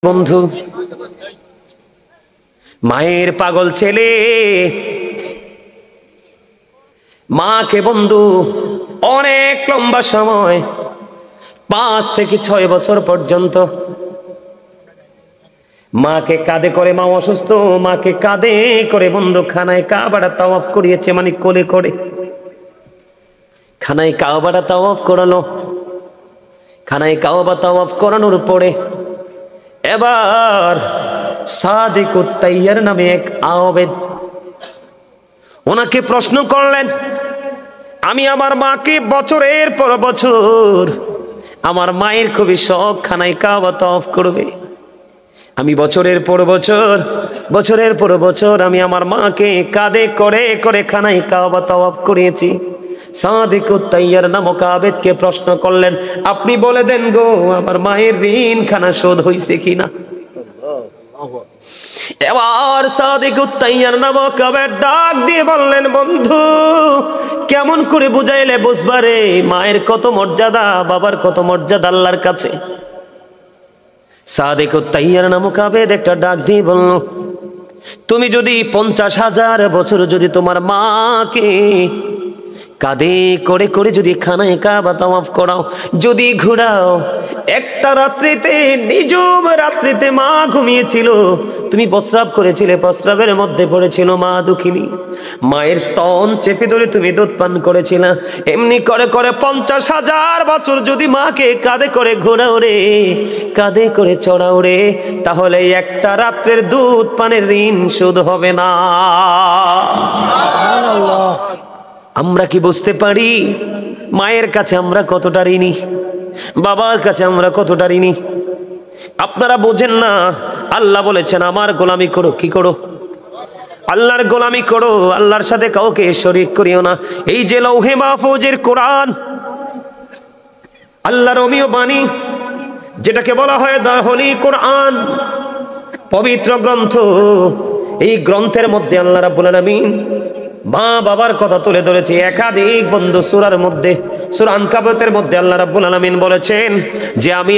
বন্ধু মায়ের পাগল ছেলে মাকে বন্ধু অনেক লম্বা সময় 5 থেকে 6 বছর পর্যন্ত মাকে কাঁধে করে, মা অসুস্থ, মাকে কাঁধে করে বন্ধু খানায় কাবাটা তাওয়াফ করিয়েছে, মানে কোলে করে খানায় কাবাটা তাওয়াফ করালো। খানায় কাবা তাওয়াফ করানোর পরে এবার সাদিকুত তাইয়ার নামে এক আবেদ ওনাকে প্রশ্ন করলেন, আমি আমার মাকে বছরের পর বছর, আমার মায়ের খুবই শখ খানায় কাবা তাওয়াফ করবে, আমি বছরের পর বছর আমি আমার মাকে কাঁধে করে করে খানায় কাবা তাওয়াফ করিয়েছি। সাদিকুত তাইয়ার নামক আবেদকে প্রশ্ন করলেন, আপনি বলে দেন গো আমার মায়ের ঋণ খানা শোধ হইছে কিনা। এবার সাদিকুত তাইয়ার নামক আবেদ ডাক দিয়ে বললেন, বন্ধু কেমন করে বুঝাইলে বুঝবারে মায়ের কত মর্যাদা, বাবার কত মর্যাদা আল্লাহর কাছে। সাদিকুত তাইয়ার নামক আবেদ একটা ডাক দিয়ে বলল, তুমি যদি 50,000 বছর যদি তোমার মাকে কাঁধে করে করে যদি খানায় কাবা তাওয়াফ করাও, যদি ঘোরাও, একটা রাত্রিতে নিজম রাত্রিতে মা ঘুমিয়েছিল, তুমি প্রস্রাব করেছিলে, প্রস্রাবের মধ্যে পড়েছিল মা দুঃখিনী, মায়ের স্তন চেপে ধরে তুমি দুধ পান করেছিলে, এমনি করে করে 50,000 বছর যদি মাকে কাঁধে করে ঘোরাও রে, কাঁধে করে চড়াও রে, তাহলে একটা রাত্রের দুধ পানের ঋণ শোধ হবে না। আমরা কি বুঝতে পারি মায়ের কাছে আমরা কতটা ঋণী, বাবার কাছে আমরা কতটা ঋণী? আপনারা বোঝেন না, আল্লাহ বলেছেন আমার গোলামি করো। কি করো? আল্লাহর গোলামি করো, আল্লাহর সাথে কাউকে শরীক করিও না। এই যে লৌহে মাহফুজের কোরআন, আল্লাহর অমীয় বাণী, যেটাকে বলা হয় দা হোলি কোরআন, পবিত্র গ্রন্থ, এই গ্রন্থের মধ্যে আল্লাহ রাব্বুল আলামিন মা বাবার কথা তুলে ধরেছে একাধিক বন্ধু সূরার মধ্যে। সূরা আনকাবুতের মধ্যে আল্লাহ রাব্বুল আলামিন বলেছেন যে আমি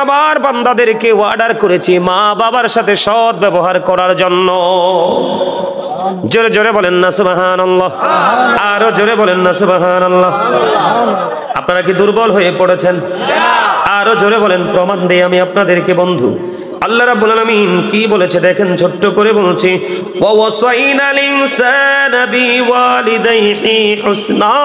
আমার বান্দাদেরকে অর্ডার করেছি মা বাবার সাথে সৎ ব্যবহার করার জন্য। জোরে জোরে বলেন না সুবহানাল্লাহ, আরো জোরে বলেন না সুবহানাল্লাহ। আপনারা কি দুর্বল হয়ে পড়েছেন? আরো জোরে বলেন, প্রমাণ দেই আমি আপনাদেরকে বন্ধু। আল্লাহ রাব্বুল আলামিন কি বলেছে দেখেন, ছোট্ট করে বলছি, ওয়া ওয়াসাইনাল ইনসানা বিওয়ালিদাইহি হুসনা।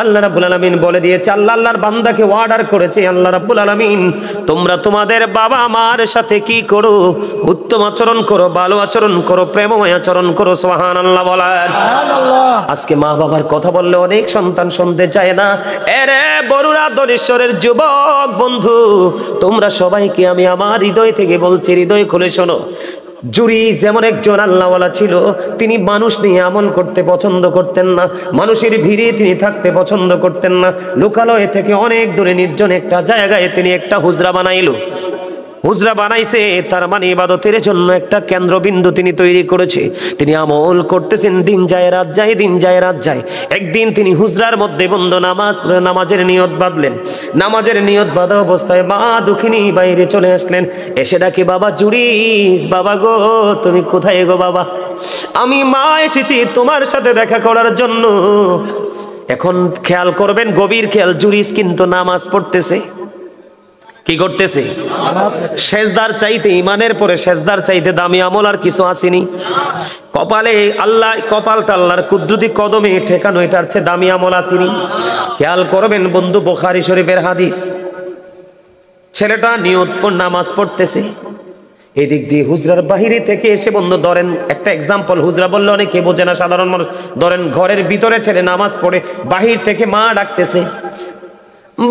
আল্লাহ রাব্বুল আলামিন বলে দিয়েছে, আল্লাহর বান্দাকে অর্ডার করেছে আল্লাহ রাব্বুল আলামিন, তোমরা তোমাদের বাবা মার সাথে কি করো? উত্তম আচরণ করো, ভালো আচরণ করো, প্রেমময় আচরণ করো। সুবহানাল্লাহ বলেন। আজকে মা বাবার কথা বললে অনেক সন্তান শুনতে চায় না। এরে বড়ুরা দলেশ্বরের যুবক বন্ধু, তোমরা সবাইকে আমি আমার হৃদয় থেকে বলছি, হৃদয় খুলে শোনো। জুরিস যেমন একজন আল্লাহওয়ালা ছিল, তিনি মানুষ নিয়ে আমল করতে পছন্দ করতেন না, মানুষের ভিড়ে তিনি থাকতে পছন্দ করতেন না। লোকালয় থেকে অনেক দূরে নির্জন একটা জায়গায় তিনি একটা হুজরা বানাইল। হুজরা বানাইছে, তার মানে ইবাদতের জন্য একটা কেন্দ্রবিন্দু তিনি তৈরি করেছে। তিনি আমল করতেছেন, দিন যায় রাত যায়, দিন যায় রাত যায়। একদিন তিনি হুজরার মধ্যে বন্ধু নামাজের নিয়ত বাঁধলেন। নামাজের নিয়ত বাঁধা অবস্থায় মা দুঃখিনী বাইরে চলে আসলেন, এসে ডাকে, বাবা জুরিস, বাবা গো তুমি কোথায় গো বাবা? আমি মা এসেছি তোমার সাথে দেখা করার জন্য। এখন খেয়াল করবেন, গভীর খেয়াল, জুরিস কিন্তু নামাজ পড়তেছে। কি করতেছে? সেজদার চাইতে, ইমানের পরে সেজদার চাইতে দামি আমল আর কিছু আসেনি। কপালে আল্লাহ, কপালটা আল্লাহর কুদরতি কদমে ঠেকানো, এটার চেয়ে দামি আমল আসেনি। খেয়াল করবেন বন্ধু, বুখারী শরীফের হাদিস, ছেলেটা নিয়ত নামাজ পড়তেছে, এদিক দিয়ে হুজরার বাহিরে থেকে এসে বন্ধু, ধরেন একটা এক্সাম্পল, হুজরা বললে অনেকে বোঝে না, সাধারণ মানুষ, ধরেন ঘরের ভিতরে ছেলে নামাজ পড়ে, বাহির থেকে মা ডাকতেছে,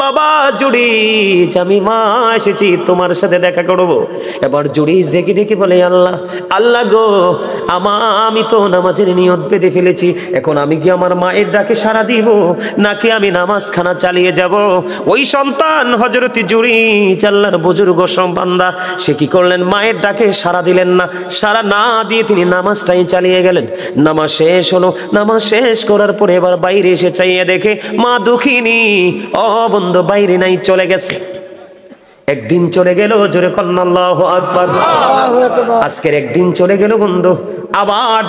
বাবা জুরিস, আমি মা এসেছি তোমার সাথে দেখা করবো। এবার জুরিস ডেকে ডেকে বলে, আল্লাহ গো, আমি তো নামাজের নিয়ত বেঁধে ফেলেছি, এখন আমি কি আমার মায়ের ডাকে সাড়া দিব, নাকি আমি নামাজ খানা চালিয়ে যাব? ওই সন্তান হযরত জুরিস, আল্লাহর বুজুর্গ বান্দা, সে কি করলেন? মায়ের ডাকে সাড়া দিলেন না। সাড়া না দিয়ে তিনি নামাজটাই চালিয়ে গেলেন। নামাজ শেষ হলো। নামাজ শেষ করার পরে এবার বাইরে এসে চাইয়ে দেখে মা দুঃখিনী বন্ধু বাইরে নাই, চলে গেছে। একদিন চলে গেল, জোরে কন্না আল্লাহু আকবার। আজকের একদিন চলে গেল বন্ধু, আবার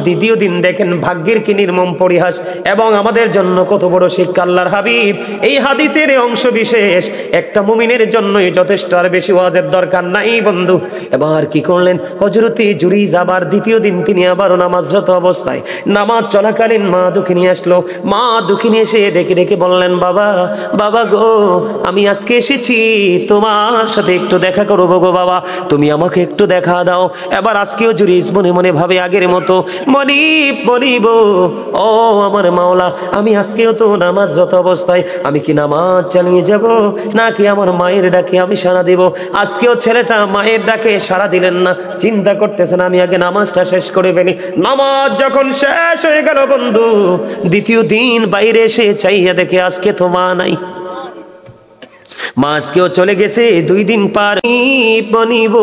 দ্বিতীয় দিন দেখেন ভাগ্যের কি নির্মম পরিহাস এবং আমাদের জন্য কত বড় শিক্ষা। আল্লাহর হাবিব এই হাদিসের অংশ বিশেষ একটা মুমিনের জন্যই যথেষ্ট, আর বেশি ওয়াজের দরকার নাই বন্ধু। এবার কি করলেন হযরতে জুরিজ, আবার দ্বিতীয় দিন তিনি আবারও নামাজরত অবস্থায়, নামাজ চলাকালীন মা দুঃখিনী আসলো। মা দুঃখিনী এসে ডেকে ডেকে বললেন, বাবা বাবা গো, আমি আজকে এসেছি তোমার সাথে একটু দেখা করবো গো বাবা, তুমি আমাকে একটু দেখা দাও। এবার আজকেও জুরিজ মনে মনে ভাবে আগের মতো, মনিব ও আমার মাওলা, আমি আজকেও তো নামাজরত অবস্থায়, আমি কি নামাজ চালিয়ে যাব নাকি আমার মায়ের ডাকে আমি সাড়া দেব? আজকেও ছেলেটা মায়ের ডাকে সাড়া দিলেন না, চিন্তা করতেছেন আমি আগে নামাজটা শেষ করে ফেলি। নামাজ যখন শেষ হয়ে গেল বন্ধু, দ্বিতীয় দিন বাইরে এসে চাইয়া দেখে আজকে তো মা নাই। মা আজকেও চলে গেছে। 2 দিন পার নিব,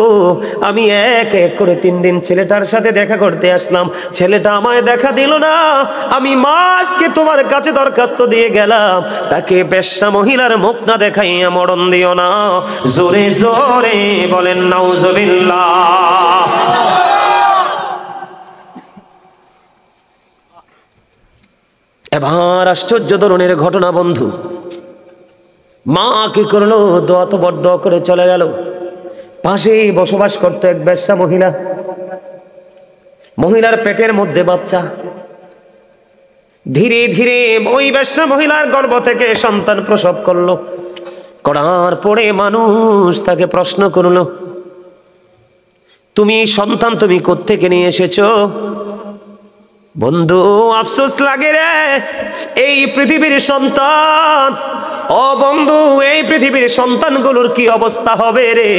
আমি এক এক করে 3 দিন ছেলেটার সাথে দেখা করতে আসলাম, ছেলেটা আমায় দেখা দিল না। আমি মা আজকে তোমার কাছে দরখাস্ত দিয়ে গেলাম, তাকে বেশ্যা মহিলার মুখ না দেখাইয়া মরণ দিও না। জোরে জোরে বলেন নাউজুবিল্লাহ। এবার আশ্চর্য ধরনের ঘটনা বন্ধু, মা কি করলো, দোয়া তো বড় দোয়া করে চলে গেল। পাশেই বসবাস করতো এক বেশ্যা মহিলা, মহিলার পেটের মধ্যে বাচ্চা। ধীরে ধীরে ওই বেশ্যা মহিলার গর্ভ থেকে সন্তান প্রসব করলো। করার পরে মানুষ তাকে প্রশ্ন করলো, তুমি সন্তান তুমি কোত্থেকে নিয়ে এসেছো? বন্ধু আফসোস লাগে রে, এই পৃথিবীর সন্তান, ও বন্ধু এই পৃথিবীর সন্তানগুলোর কি অবস্থা হবে রে।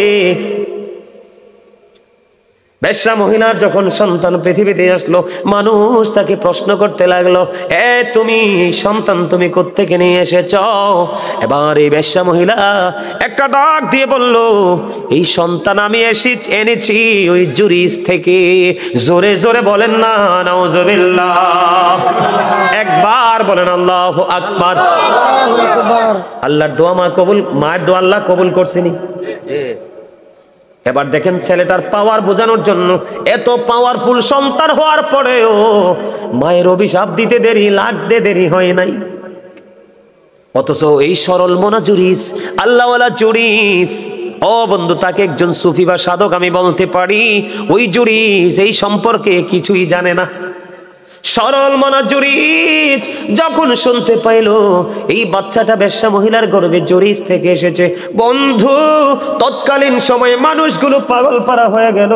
বেশ্যা মহিলার যখন সন্তান পৃথিবীতে আসলো, মানুষ তাকে প্রশ্ন করতে লাগলো, তুমি সন্তান তুমি কোত্থেকে নিয়ে এসেছ? এবার এই বেশ্যা মহিলা একটা ডাক দিয়ে বলল, এই সন্তান আমি এনেছি ওই জুরিজ থেকে। জোরে জোরে বলেন না নাউজুবিল্লাহ। একবার বলেন আল্লাহু আকবার। আল্লাহর দোয়া মায়ের দোয়া আল্লাহ কবুল করছেনি। এবার দেখেন ছেলেটার পাওয়ার বোঝানোর জন্য, এত পাওয়ারফুল সন্তান হওয়ার পরেও মায়ের অভিশাপ দিতে লাগতে দেরি হয় নাই। অথচ এই সরল মনা জুরিজ, আল্লাহওয়ালা জুরিজ, ও বন্ধু তাকে একজন সুফি বা সাধক আমি বলতে পারি, ওই জুরিজ এই সম্পর্কে কিছুই জানে না। সরল মনা জুরিজ যখন শুনতে পাইল এই বাচ্চাটা বেশ্যা মহিলার গর্ভে জুরিজ থেকে এসেছে, বন্ধু তৎকালীন সময়ে মানুষগুলো পাগল পারা হয়ে গেল,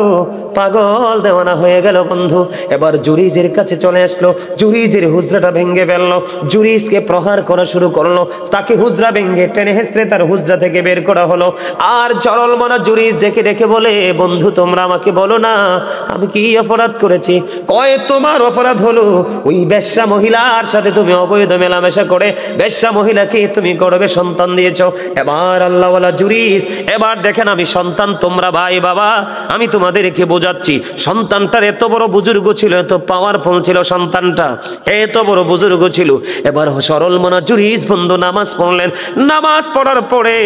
পাগল দেওয়ানা হয়ে গেল বন্ধু। এবার জুরিজের কাছে চলে আসলো, জুরিজের হুজরাটা ভেঙে ফেললো, জুরিজকে প্রহার করা শুরু করলো, তাকে হুজরা ভেঙে টেনে হেসড়ে তার হুজরা থেকে বের করা হলো। আর সরল মনা জুরিজ ডেকে ডেকে বলে, বন্ধু তোমরা আমাকে বলো না আমি কি অপরাধ করেছি? কয় তোমার অপরাধ হলো ওই বেশ্যা মহিলার সাথে তুমি অবৈধ মেলামেশা করে বেশ্যা মহিলাকে তুমি গর্ভে সন্তান দিয়েছো। এবার আল্লাহওয়ালা জুরিজ, এবার দেখেন আমি সন্তান, তোমরা ভাই বাবা আমি তোমাদেরকে বোঝাচ্ছি, সন্তানটার এত বড় বুজুর্গ ছিল, এত পাওয়ারফুল ছিল সন্তানটা, এত বড় বুজুর্গ ছিল। এবার সরল মনা জুরিজ বন্ধু নামাজ পড়লেন, নামাজ পড়ার পরে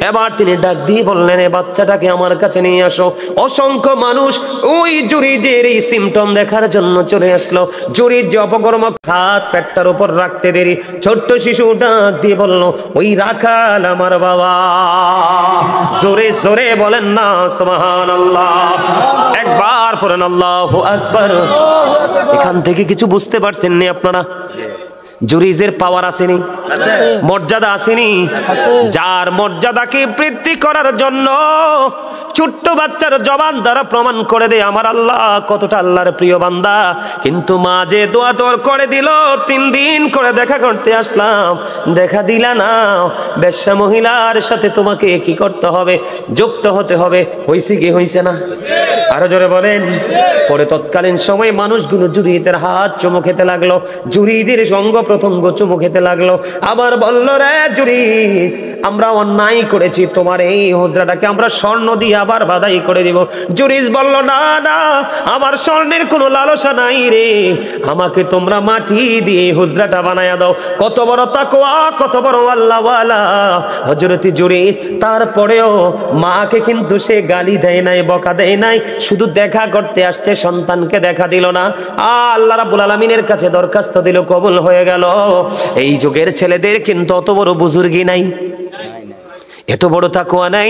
এবার তিনি ডাক দিয়ে বললেন, এ বাচ্চাটাকে আমার কাছে নিয়ে আসো। অসংখ্য মানুষ ওই জুরিজের এই সিমটম দেখার জন্য চলে আসলো। জুরিজ যে অপকর্ম হাত পেটটার উপর রাখতে দেরি, ছোট্ট শিশু ডাক দিয়ে বলল, ওই রাখাল আমার বাবা। জোরে জোরে বলেন না সুবহানাল্লাহ। একবার পড়েন আল্লাহু আকবার। এখান থেকে কিছু বুঝতে পারছেন নি আপনারা? জুরিজের পাওয়ার আসেনি, মর্যাদা আসেনি। যার মর্যাদাকে বৃদ্ধি করার জন্য ছোট্ট বাচ্চার জবান দ্বারা প্রমাণ করে দেয় আমার আল্লাহ কতটা আল্লাহর প্রিয় বান্দা। কিন্তু মা যে দোয়া তোর করে দিল, 3 দিন করে দেখা করতে আসলাম, দেখা দিলা না। বেশ্যা মহিলার সাথে তোমাকে কি করতে হবে? যুক্ত হতে হবে। হইছে কি হইছে না? আরো জোরে বলেন। পরে তৎকালীন সময় মানুষগুলো জুরিদের হাত চুমু খেতে লাগলো, জুরিদের অঙ্গ প্রত্যঙ্গ চুমু খেতে লাগলো। আবার বলল, রে জুরিস, আমরা অন্যায় করেছি, তোমার এই হুজরাটাকে আমরা স্বর্ণ দিয়ে আবার বাধাই করে দিব। জুরিস বলল, না না, আমার স্বর্ণের কোনো লালসা নাই রে, আমাকে তোমরা মাটি দিয়ে হুজরাটা বানায়া দাও। কত বড় তাকওয়া, কত বড় আল্লাহওয়ালা হযরত জুরিস। তারপরেও মাকে কিন্তু সে গালি দেয় নাই, বকা দেয় নাই, শুধু দেখা করতে আসছে, সন্তানকে দেখা দিল না। আল্লাহ রাব্বুল আলামিনের কাছে দরখাস্ত দিল, কবুল হয়ে গেল। এই যুগের ছেলেদের কিন্তু অত বড় বুজুর্গি নাই, এত বড় তাকওয়া নাই।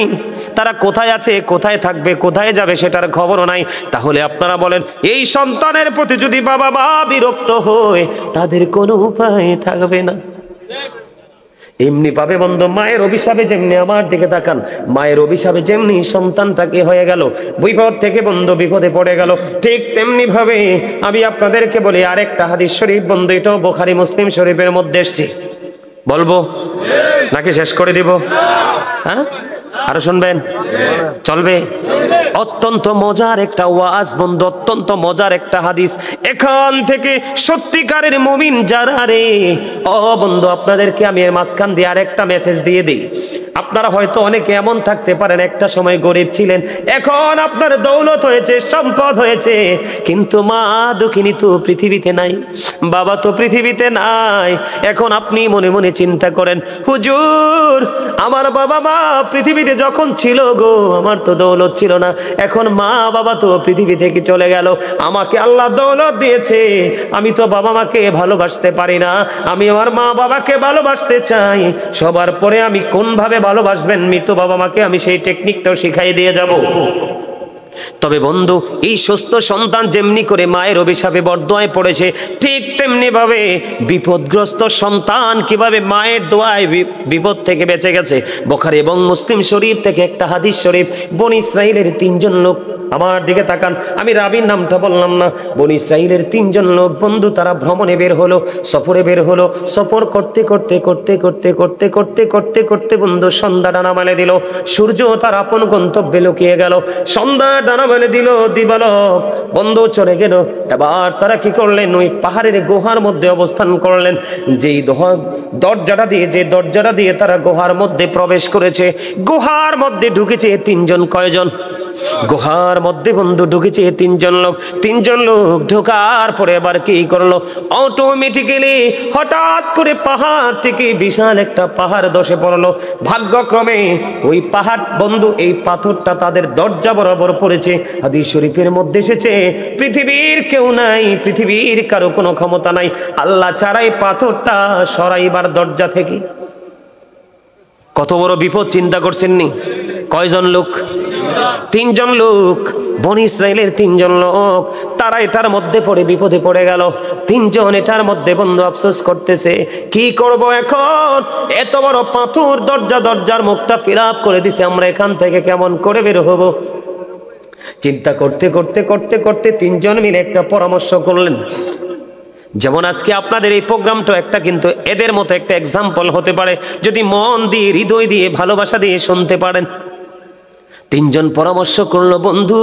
তারা কোথায় আছে, কোথায় থাকবে, কোথায় যাবে সেটার খবরও নাই। তাহলে আপনারা বলেন, এই সন্তানের প্রতি যদি বাবা মা বিরক্ত হয়, তাদের কোনো উপায় থাকবে না। এমনি পাবে বন্ধু, মায়ের অভিশাপে যেমনি, আমার দিকে তাকান, মায়ের অভিশাপে যেমনি সন্তানটাকে হয়ে গেল, বিপদ থেকে বন্ধু বিপদে পড়ে গেল, ঠিক তেমনি ভাবে আমি আপনাদেরকে বলি আরেকটা হাদিস শরীফ বন্ধু, এটাও বুখারী মুসলিম শরীফের মধ্যে এসেছে। বলবো নাকি শেষ করে দিব? হ্যাঁ, আরো শুনবেন? চলবে? অত্যন্ত মজার একটা ওয়াজ বন্ধু, অত্যন্ত মজার একটা হাদিস। এখান থেকে সত্যিকারের মুমিন যারা রে, ও বন্ধু, আপনাদেরকে আমি এর মাঝখান দিয়ে আরেকটা মেসেজ দিয়ে দিই। আপনারা হয়তো অনেকে এমন থাকতে পারেন, একটা সময় গরিব ছিলেন, এখন আপনার দৌলত হয়েছে, সম্পদ হয়েছে, কিন্তু মা দুঃখিনী তো পৃথিবীতে নাই, বাবা তো পৃথিবীতে নাই। এখন আপনি মনে মনে চিন্তা করেন, হুজুর, আমার বাবা মা পৃথিবীতে যখন ছিল গো, আমার তো দৌলত ছিল না, এখন মা বাবা তো পৃথিবী থেকে চলে গেল, আমাকে আল্লাহ দৌলত দিয়েছে, আমি তো বাবা মাকে ভালোবাসতে পারি না, আমি আমার মা বাবাকে ভালোবাসতে চাই। সবার পরে আমি কোন ভাবে ভালোবাসবেন মৃত বাবা মাকে, আমি সেই টেকনিকটাও শিখাই দিয়ে যাব। তবে বন্ধু, এই সুস্থ সন্তান যেমনি করে মায়ের অভিশাপে বরদোয়ায় পড়েছে, ঠিক তেমনি ভাবে বিপদগ্রস্ত সন্তান কিভাবে মায়ের দোয়ায় বিপদ থেকে বেঁচে গেছে। বুখারী এবং মুসলিম শরীফ থেকে একটা হাদিস শরীফ, বনি ইসরাইলের 3 জন লোক, আমার দিকে তাকান, আমি রাবির নামটা বললাম না, বনি ইসরাইলের 3 জন লোক বন্ধু, তারা ভ্রমণে বের হলো, সফরে বের হলো। সফর করতে করতে করতে করতে করতে করতে করতে করতে বন্ধু সন্ধ্যা ডানা মেলে দিল, সূর্য তার আপন গন্তব্যে লুকিয়ে গেল, সন্ধ্যা ডানা মেলে দিল, দিবালোক বন্ধু চলে গেল। এবার তারা কি করলেন, ওই পাহাড়ের গুহার মধ্যে অবস্থান করলেন। যেই দরজাটা দিয়ে তারা গুহার মধ্যে প্রবেশ করেছে, গুহার মধ্যে ঢুকেছে 3 জন। কয়জন? গুহার মধ্যে বন্ধু ঢুকেছে 3 জন লোক। 3 জন লোক ঢোকার পরে এবার কি করলো, অটোমেটিক্যালি হঠাৎ করে পাহাড় থেকে বিশাল একটা পাহাড় ধসে পড়লো। ভাগ্যক্রমে ওই পাহাড় বন্ধু, এই পাথরটা তাদের দরজা বরাবর পড়েছে। হাদিস শরীফের মধ্যে এসেছে, পৃথিবীর কেউ নাই, পৃথিবীর কারো কোনো ক্ষমতা নাই আল্লাহ ছাড়াই পাথরটা সরাইবার দরজা থেকে। কত বড় বিপদ চিন্তা করছেন নি? কয়জন লোক? 3 জন লোক, বনি ইসরাইলের 3 জন লোক, তারা এটার মধ্যে পড়ে বিপদে পড়ে গেল। 3 জন এটার মধ্যে বন্ধু আফসোস করতেছে, কি করব এখন, এত বড় পাথর দরজার মুখটা ফিলাপ করে দিছে, আমরা এখান থেকে কেমন করে বের হব? চিন্তা করতে করতে করতে করতে 3 জন মিলে একটা পরামর্শ করলেন। যেমন আজকে আপনাদের এই প্রোগ্রামটা একটা কিন্তু এদের মতো একটা এক্সাম্পল হতে পারে, যদি মন দিয়ে, হৃদয় দিয়ে, ভালোবাসা দিয়ে শুনতে পারেন। 3 জন পরামর্শ করলো, বন্ধু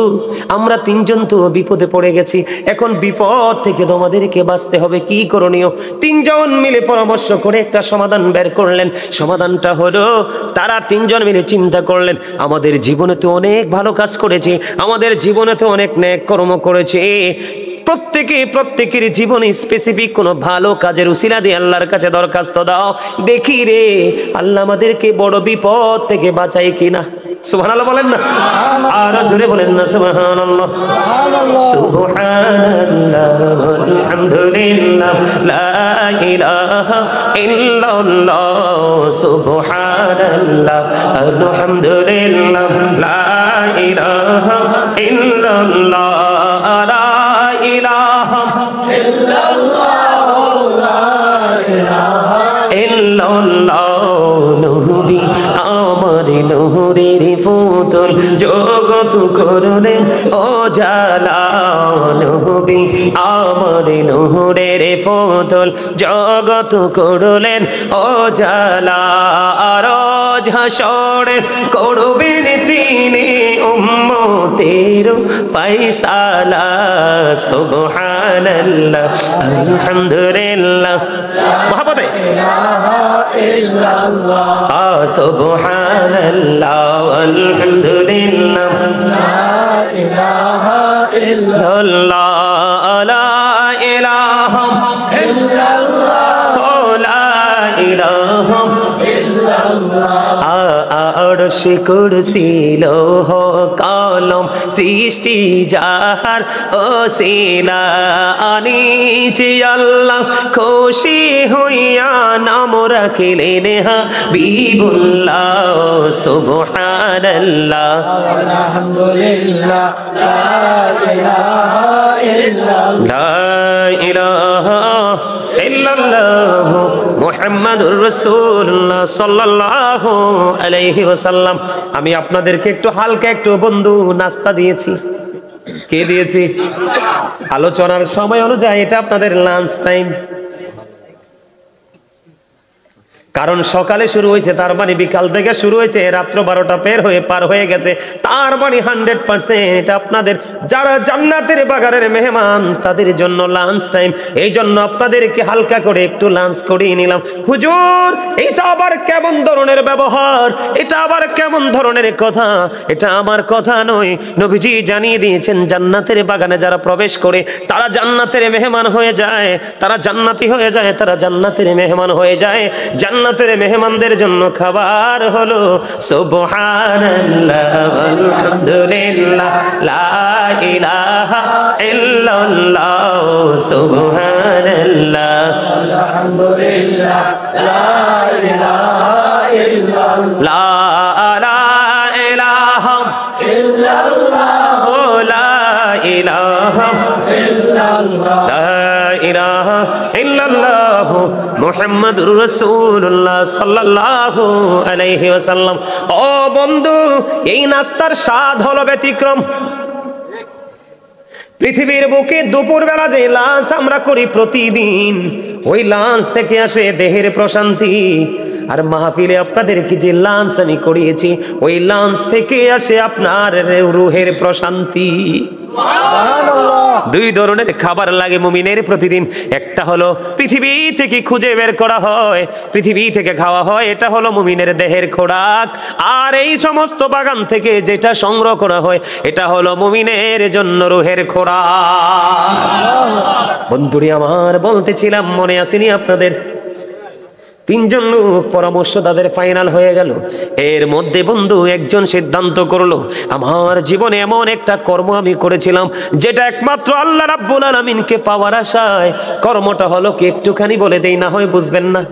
আমরা 3 জন তো বিপদে পড়ে গেছি, এখন বিপদ থেকে তোমাদেরকে বাঁচতে হবে, কি করণীয়? 3 জন মিলে পরামর্শ করে একটা সমাধান বের করলেন। সমাধানটা হলো, তারা 3 জন মিলে চিন্তা করলেন, আমাদের জীবনে তো অনেক ভালো কাজ করেছি, আমাদের জীবনে তো অনেক নেক কর্ম করেছি, প্রত্যেকের জীবনে স্পেসিফিক কোনো ভালো কাজের উসিলা দিয়ে আল্লাহর কাছে দরখাস্ত দাও, দেখি রে আল্লাহ আমাদেরকে বড় বিপদ থেকে বাঁচায় কিনা। সুবহানাল্লাহ বলেন না, আর জোরে বলেন না সুবহানাল্লাহ। সুবহানাল্লাহ আলহামদুলিল্লাহ লা ইলাহা ইল্লাল্লাহ, সুবহানাল্লাহ আলহামদুলিল্লাহ লা ইলাহা ইল্লাল্লাহ, লা ইলাহা ইল্লাল্লাহ, লা ইলাহা ইল্লাল্লাহ। নবী আমার নূরের ফুতুল, জগৎ জগৎ করলেন ও জালা নবী আমার নূরের পুতুল জগৎ করলেন ও জালা রোজ হাসরে করবেন তিনি উম্মতের ফয়সালা সুবহানাল্লাহ আলহামদুলিল্লাহ মহব্বতে সুবহানাল্লাহ আলহামদুলিল্লাহ লা ইলাহা ইল্লাল্লাহ লা ইলাহা ইল্লাল্লাহ লা ইলাহা আরশ কুরসি লৌহ কলম সৃষ্টি যাহার ওসিলা আনিছি আল্লাহ খুশি হইয়া নাম রাখিলেন হাবিবুল্লাহ সুবহানাল্লাহ আলহামদুলিল্লাহ লা ইলাহা ইল্লাল্লাহ লা ইলাহা ইল্লাল্লাহ মুহাম্মাদুর রাসূলুল্লাহ সাল্লাল্লাহু আলাইহি ওয়াসাল্লাম। আমি আপনাদেরকে একটু হালকা একটু বন্ধু নাস্তা দিয়েছি। কে দিয়েছি? আলোচনার সময় অনুযায়ী এটা আপনাদের লাঞ্চ টাইম। কারণ সকালে শুরু হয়েছে, তার মানে বিকাল থেকে শুরু হয়েছে, রাত্র 12টা পার হয়ে গেছে, তার মানে 100% এটা আপনাদের যারা জান্নাতের বাগানের মেহমান তাদের জন্য লাঞ্চ টাইম। এই জন্য আপনাদেরকে হালকা করে একটু লাঞ্চ করিয়ে নিলাম। হুজুর এটা আবার কেমন ধরনের ব্যবহার, এটা আবার কেমন ধরনের কথা? এটা আমার কথা নয়, নবীজি জানিয়ে দিয়েছেন জান্নাতের বাগানে যারা প্রবেশ করে তারা জান্নাতের মেহমান হয়ে যায়, তারা জান্নাতি হয়ে যায়, তারা জান্নাতের মেহমান হয়ে যায়। জান্নাতের মেহমানদের জন্য খাবার হলো সুবহানাল্লাহ আলহামদুলিল্লাহ লা ইলাহা ইল্লাল্লাহ সুবহানাল্লাহ আলহামদুলিল্লাহ লা ইলাহা ইল্লাল্লাহ লা ইলাহা ইল্লাল্লাহ লা ইলাহা ইল্লাল্লাহ লা ইলাহা ইল্লাল্লাহ মুহাম্মাদুর রাসূলুল্লাহ সাল্লাল্লাহু আলাইহি ওয়াসাল্লাম। ও বন্ধু, এই নাস্তার স্বাদ হলো ব্যতিক্রম। পৃথিবীর বুকে দুপুরবেলা যে লাঞ্চ আমরা করি প্রতিদিন, ওই লাঞ্চ থেকে আসে দেহের প্রশান্তি। আর মাহফিলে আপনাদেরকে যে লাঞ্চ আমি করিয়েছি, ওই লাঞ্চ থেকে আসে আপনার রুহের প্রশান্তি। দুই ধরনের খাবার লাগে মুমিনের প্রতিদিন। একটা হলো পৃথিবী থেকে খুঁজে বের করা হয়, পৃথিবী থেকে খাওয়া হয়, এটা হলো মুমিনের দেহের খোরাক। আর এই সমস্ত বাগান থেকে যেটা সংগ্রহ করা হয়, এটা হলো মুমিনের জন্য রুহের খোরাক। বন্ধুরি আমার বলতেছিলাম, মনে আসেনি আপনাদের? 3 জন লোক পরামর্শ তাদের ফাইনাল হয়ে গেল। এর মধ্যে বন্ধু একজন সিদ্ধান্ত করলো, আমার জীবনে এমন একটা কর্ম আমি করেছিলাম যেটা একমাত্র আল্লাহ রাব্বুল আলামিনকে পাওয়ার আশায়। কর্মটা হলো কি একটুখানি বলে দেই, না হয় বুঝবেন না।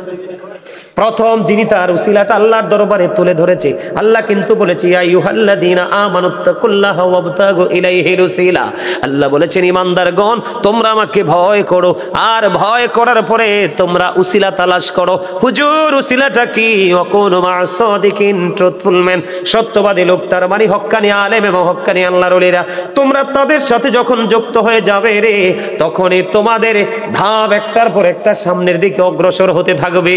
প্রথম যিনি তার উসিলাটা আল্লাহর দরবারে তুলে ধরেছে, আল্লাহ কিন্তু বলেছে ইয়া আইয়ুহাল্লাযীনা আমানুত্তাকুল্লাহা ওয়াবতাগু ইলাইহিল উসিলা। আল্লাহ বলেছেন ঈমানদারগণ তোমরা আমাকে ভয় করো, আর ভয় করার পরে তোমরা উসিলা তালাশ করো। হুজুর উসিলাটা কি? ওয়াকুনু মা'আস সাদিকিন, ট্রুথফুল ম্যান, সত্যবাদী লোক, তার মানে হক্কানি আলেম এবং হক্কানি আল্লাহর ওলিরা। তোমরা তাদের সাথে যখন যুক্ত হয়ে যাবে রে, তখনই তোমাদের ধাপ একটার পর একটা সামনের দিকে অগ্রসর হতে থাকবে।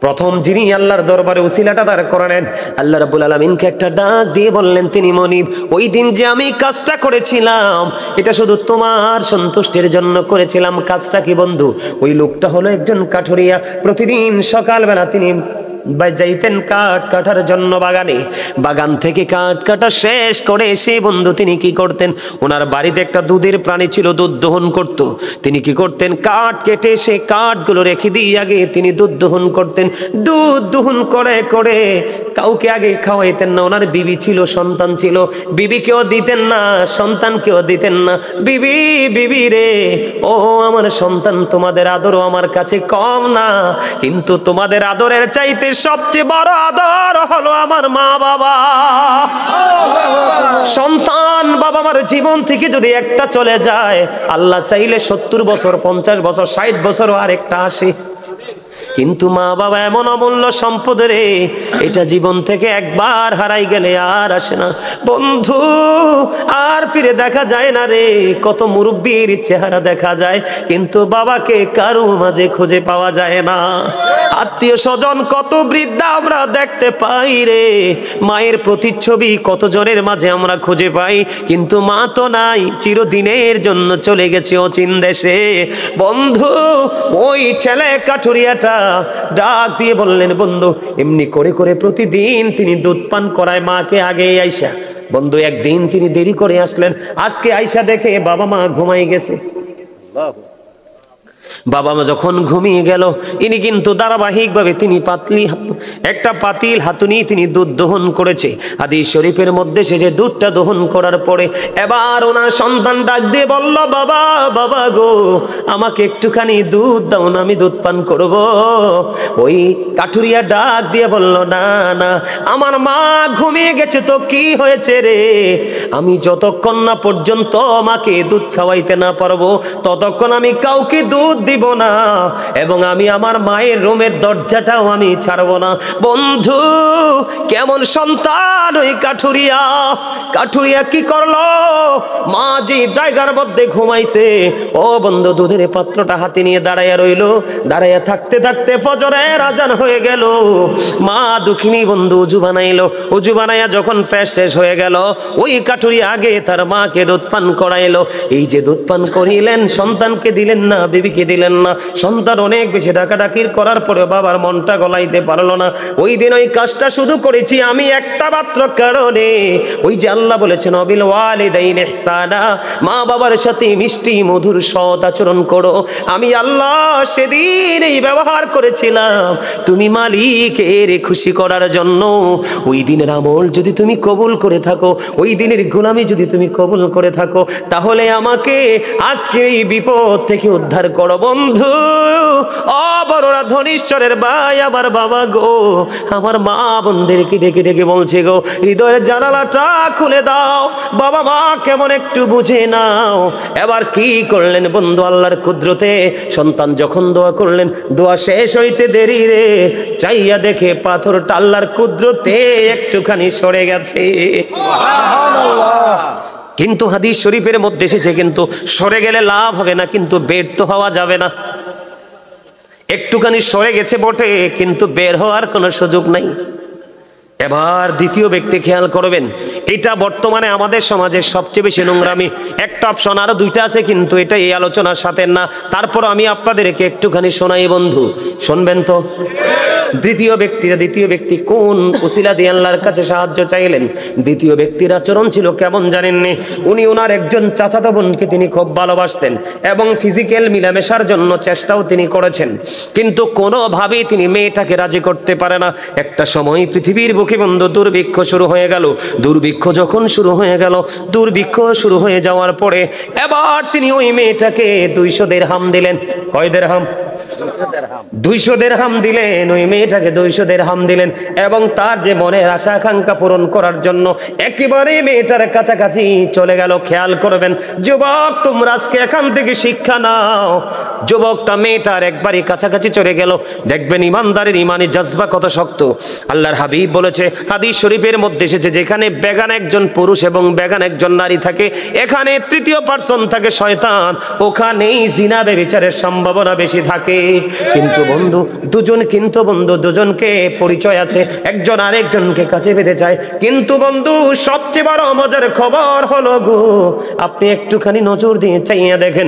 প্রথম যিনি আল্লাহর দরবারে উসিলাটা দাঁড় করালেন, আল্লাহ রাব্বুল আলামিনকে একটা ডাক দিয়ে বললেন তিনি মনিব, ওই দিন যে আমি কাজটা করেছিলাম এটা শুধু তোমার সন্তুষ্টির জন্য করেছিলাম। কাজটা কি বন্ধু? ওই লোকটা হলো একজন কাঠুরিয়া। প্রতিদিন সকালবেলা তিনি যাইতেন কাঠ কাটার জন্য বাগানে, বাগান থেকে কাঠ কাটা শেষ করে এসে বন্ধু তিনি কি করতেন, ওনার বাড়িতে একটা দুধের প্রাণী ছিল, দুধ দহন করত। তিনি কি করতেন, কাঠ কেটে সে কাঠগুলো রেখে দিয়ে আগে তিনি দুধ দহন করতেন। দুধ দহন করে করে কাউকে আগে খাওয়াইতেন না। ওনার বিবি ছিল, সন্তান ছিল, বিবিকেও দিতেন না, সন্তানকেও দিতেন না। বিবি বিবি রে, ও আমার সন্তান, তোমাদের আদরও আমার কাছে কম না, কিন্তু তোমাদের আদরের চাইতে সবচেয়ে বড় আদর হলো আমার মা বাবা। সন্তান বাবা মার জীবন থেকে যদি একটা চলে যায়, আল্লাহ চাইলে 70 বছর, 50 বছর, 60 বছর আর একটা আসে। কিন্তু মা বাবা এমন অমূল্য সম্পদ রে, এটা জীবন থেকে একবার হারাই গেলে আর আসে না বন্ধু, আর ফিরে দেখা যায় না রে। কত মুরব্বীর চেহারা দেখা যায়, কিন্তু বাবাকে কারো মাঝে খুঁজে পাওয়া যায় না। আত্মীয় স্বজন কত বৃদ্ধা আমরা দেখতে পাই রে, মায়ের প্রতিচ্ছবি কত জনের মাঝে আমরা খুঁজে পাই, কিন্তু মা তো নাই, চিরদিনের জন্য চলে গেছে অচিন দেশে। বন্ধু ওই ছেলে কাঠুরিয়াটা ডাক দিয়ে বললেন, বন্ধু এমনি করে করে প্রতিদিন তিনি দুধ পান করায় মাকে আগে আইসা। বন্ধু একদিন তিনি দেরি করে আসলেন, আজকে আইসা দেখে বাবা মা ঘুমাই গেছে। বাবা মা যখন ঘুমিয়ে গেল, ইনি কিন্তু ধারাবাহিকভাবে তিনি একটা পাতিল হাতুনি তিনি দুধ দহন করেছে। হাদিস শরীফের মধ্যে সে যে দুধটা দহন করার পরে এবার ওনার সন্তান ডাক দিয়ে বলল, বাবা বাবা গো, আমাকে একটুখানি দুধ দাও না, আমি দুধ পান করব। ওই কাঠুরিয়া ডাক দিয়ে বলল, না না, আমার মা ঘুমিয়ে গেছে তো কি হয়েছে রে, আমি যতক্ষণ না পর্যন্ত মাকে দুধ খাওয়াইতে না পারবো ততক্ষণ আমি কাউকে দুধ দিব না, এবং আমি আমার মায়ের রুমের দরজাটাও আমি ছাড়বো না। বন্ধু কেমন সন্তান ওই কাঠুরিয়া! কাঠুরিয়া কি করলো, মা যে জায়গার মধ্যে ঘুমাইছে, ও বন্ধু দুধের পাত্রটা হাতে নিয়ে দাঁড়াইয়া রইল। দাঁড়াইয়া থাকতে থাকতে ফজরের আজান হয়ে গেল। মা দুঃখিনী বন্ধু উজু বানাইলো, উজু বানাইয়া যখন ফ্রেশ শেষ হয়ে গেল, ওই কাঠুরিয়া আগে তার মাকে দুধ পান করাইলো। এই যে দুধ পান করিলেন, সন্তানকে দিলেন না, বিবিকে দিলেন না। সন্তান অনেক বেশি ডাকাডাকির করার পরে বাবার মনটা গলাইতে পারলো না। ওই দিন ওই কাজটা শুধু করেছি আমি একটা মাত্র কারণে, ওই যে আল্লাহ বলেছেন অবিল ওয়ালিদাইন ইহসানা, মা বাবার সাথে মিষ্টি মধুর সৎ আচরণ করো। আমি আল্লাহ সেদিন এই ব্যবহার করেছিলাম তুমি মালিকের খুশি করার জন্য। ওই দিনের আমল যদি তুমি কবুল করে থাকো, ওই দিনের গোলামি যদি তুমি কবুল করে থাকো, তাহলে আমাকে আজকে এই বিপদ থেকে উদ্ধার করো। বন্ধু ও বড়রা ধনীশ্বরের ভাই, আমার বাবা গো, আমার মা বোনদেরকে ডেকে ডেকে বলছে গো, হৃদয়ের জানালাটা খুলে দাও, বাবা মা কেমন একটু বুঝে নাও। এবার কি করলেন বন্ধু, আল্লাহর কুদরতে সন্তান যখন দোয়া করলেন, দোয়া শেষ হইতে দেরি রে, চাইয়া দেখে পাথরটা আল্লাহর কুদরতে একটুখানি সরে গেছে। কিন্তু হাদিস শরীফের মধ্যে এসেছে, কিন্তু সরে গেলে লাভ হবে না, কিন্তু ব্যর্থ হওয়া যাবে না। একটুখানি সরে গেছে বটে, কিন্তু বের হওয়ার কোনো সুযোগ নাই। এবার দ্বিতীয় ব্যক্তি খেয়াল করবেন, এটা বর্তমানে আমাদের সমাজের সবচেয়ে বেশি নোংরামি। একটা অপশন, আরো দুইটা আছে, কিন্তু এটা এই আলোচনার সাথে না। তারপর আমি আপনাদেরকে একটুখানি শোনাই বন্ধু, শুনবেন তো। দ্বিতীয় ব্যক্তি কোন উসিলা দিয়ে আল্লাহর কাছে সাহায্য চাইলেন? দ্বিতীয় ব্যক্তির আচরণ ছিল কেমন জানেননি? উনি ওনার একজন চাচাতো বোনকে তিনি খুব ভালোবাসতেন এবং ফিজিক্যাল মিলামেশার জন্য চেষ্টাও তিনি করেছেন, কিন্তু কোনোভাবেই তিনি মেয়েটাকে রাজি করতে পারে না। একটা সময় পৃথিবীর বুকে বন্ধু দুর্ভিক্ষ শুরু হয়ে গেল। দুর্ভিক্ষ যখন শুরু হয়ে যাওয়ার পরে এবার তিনি ওই মেয়েটাকে 200 দিরহাম দিলেন। কয় দিরহাম? 200 দিরহাম দিলেন। ওই মেয়েটাকে 200 দিরহাম দিলেন এবং তার যে মনের আশা আকাঙ্ক্ষা পূরণ করার জন্য একেবারে মেয়েটার কাছাকাছি চলে গেল। খেয়াল করবেন যুবক, তোমরা আজকে এখান থেকে শিক্ষা নাও। যুবকটা মেয়েটার একবারই কাছাকাছি চলে গেল। দেখবেন ইমানদারের ইমানি জজবা কত শক্ত। আল্লাহর হাবিব বলেছে, হাদিস শরীফের মধ্যে এসেছে, যেখানে বেগান একজন পুরুষ এবং বেগান একজন নারী থাকে, এখানে তৃতীয় পার্সন থাকে শয়তান, ওখানেই জিনা ব্যভিচারের সম্ভাবনা বেশি থাকে। কিন্তু বন্ধু দুজনকে পরিচয় আছে, একজন আরেকজনকে কাছে পেতে চায়। কিন্তু বন্ধু সবচেয়ে বড় মজার খবর হলো গো, আপনি একটুখানি নজর দিয়ে চাইয়া দেখেন,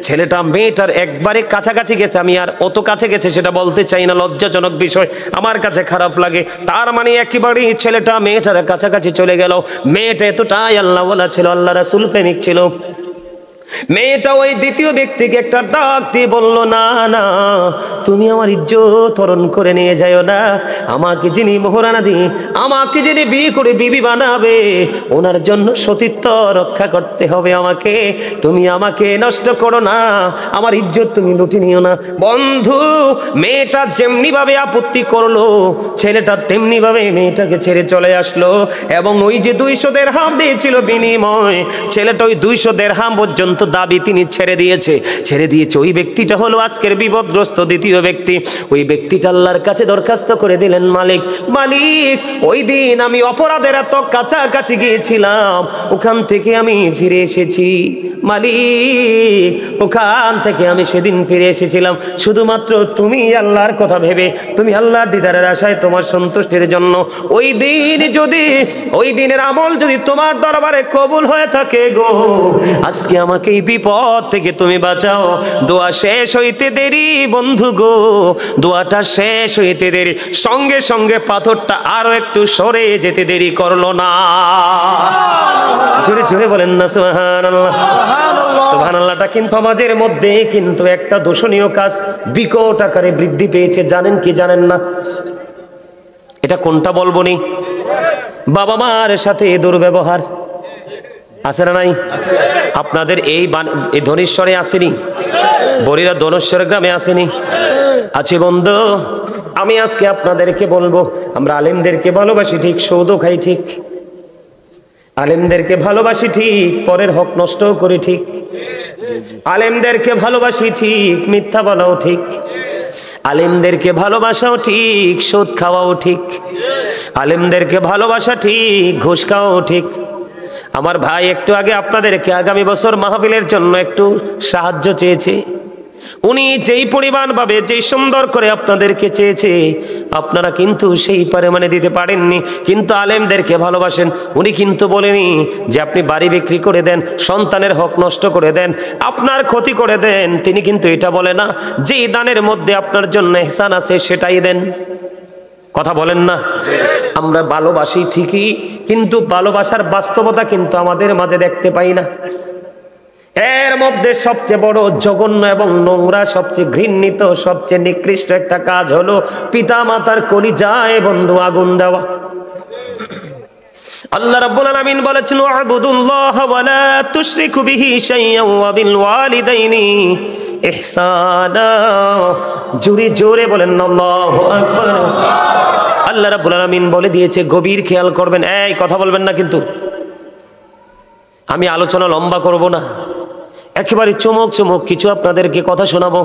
ছেলেটা মেয়েটার একবারে কাছাকাছি গেছে। আমি আর অত কাছে গেছে সেটা বলতে চাই না, লজ্জাজনক বিষয়, আমার কাছে খারাপ লাগে। তার মানে একেবারেই ছেলেটা মেয়েটার কাছাকাছি চলে গেল। মেয়েটা এতটাই আল্লাহওয়ালা ছিল, আল্লাহ রাসূল প্রেমিক ছিল। মেয়েটা ওই দ্বিতীয় ব্যক্তিকে একটা ডাক দিয়ে বলল, না না, তুমি আমার ইজ্জত হরণ করে নিয়ে যাও না। আমাকে যিনি মোহরানা দিয়ে আমাকে যিনি বিয়ে করে বিবি বানাবে, ওনার জন্য সতীত্ব রক্ষা করতে হবে আমাকে। তুমি আমাকে নষ্ট করো না, আমার ইজ্জত তুমি লুটে নিও না। বন্ধু মেয়েটা যেমনি ভাবে আপত্তি করলো, ছেলেটা তেমনি ভাবে মেয়েটাকে ছেড়ে চলে আসলো। এবং ওই যে 200 দিরহাম দিয়েছিল বিনিময়, ছেলেটা ওই 200 দিরহাম পর্যন্ত দাবি তিনি ছেড়ে দিয়েছে। ওই ব্যক্তিটা হলো আজকের বিপদগ্রস্ত দ্বিতীয় ব্যক্তি। ওই ব্যক্তিটা আল্লাহর কাছে দরখাস্ত করে দিলেন, মালিক ওই দিন আমি অপরাধের এত কাছাকাছি গিয়েছিলাম, ওখান থেকে আমি ফিরে এসেছি মালিক, ওখান থেকে আমি সেদিন ফিরে এসেছিলাম শুধুমাত্র তুমি আল্লাহর কথা ভেবে, তুমি আল্লাহর দিদারের আশায়, তোমার সন্তুষ্টির জন্য। ওই দিনের আমল যদি তোমার দরবারে কবুল হয়ে থাকে গো, আজকে আমাকে এই বিপদ থেকে তুমি বাঁচাও। দোয়া শেষ হইতে দেরি বন্ধু গো, দোয়াটা শেষ হইতে দেরি, সঙ্গে সঙ্গে পাথরটা আরো একটু সরে যেতে দেরি করলো না। জোরে জোরে বলেন না সুবহানাল্লাহ। সুবহানাল্লাহটা কিন্তু আমাদের মধ্যে কিন্তু একটা দূষণীয় কাজ বিকট আকারে বৃদ্ধি পেয়েছে, জানেন কি জানেন না? এটা কোনটা বলবো নি? বাবা মার সাথে দুর্ব্যবহার আছে না নাই? আপনাদের এই ধনেশ্বরে আসেনি? বরিরা ধনেশ্বর গ্রামে আসেনি? আছে বন্ধু। আমি আজকে আপনাদেরকে বলবো, আমরা আলেমদেরকে ভালোবাসি ঠিক, সৌদও খাই ঠিক, আলেমদেরকে ভালোবাসি ঠিক, পরের হক নষ্ট করি ঠিক, আলেমদেরকে ভালোবাসি ঠিক, মিথ্যা বলাও ঠিক, আলেমদেরকে ভালোবাসাও ঠিক, সুদ খাওয়াও ঠিক, আলেমদেরকে ভালোবাসা ঠিক, ঘুষ খাওয়াও ঠিক। আমার ভাই একটু আগে আপনাদেরকে আগামী বছর মাহফিলের জন্য একটু সাহায্য চেয়েছে। উনি যেই পরিমাণ ভাবে, যেই সুন্দর করে আপনাদেরকে চেয়েছে, আপনারা কিন্তু সেই পরিমাণে দিতে পারেননি। কিন্তু আলেমদেরকে ভালোবাসেন। উনি কিন্তু বলেনি যে আপনি বাড়ি বিক্রি করে দেন, সন্তানের হক নষ্ট করে দেন, আপনার ক্ষতি করে দেন। তিনি কিন্তু এটা বলে না যে দানের মধ্যে আপনার জন্য ইহসান আছে সেটাই দেন। কথা বলেন না? আমরা ভালোবাসি ঠিকই, কিন্তু ভালোবাসার বাস্তবতা কিন্তু আমাদের মাঝে দেখতে পাই না। এর মধ্যে সবচেয়ে বড় জঘন্য এবং নোংরা, সবচেয়ে ঘৃণিত, সবচেয়ে নিকৃষ্ট একটা কাজ হলো পিতা মাতার কলিজায় বন্ধু আগুন দেওয়া। আল্লাহ রাব্বুল আলামিন বলেছেন, ওয়াবুদুল্লাহ ওয়া লা তুশরিকু বিহি শাইয়্যান ওয়া বিল ওয়ালিদাইনি ইহসানা। জোরে জোরে বলেন আল্লাহু আকবার। আল্লাহ রাব্বুল আলামিন বলে দিয়েছে, গভীর খেয়াল করবেন, এই কথা বলবেন না কিন্তু। আমি আলোচনা লম্বা করব না, একেবারে চমক চমক কিছু আপনাদেরকে কথা শোনাবো,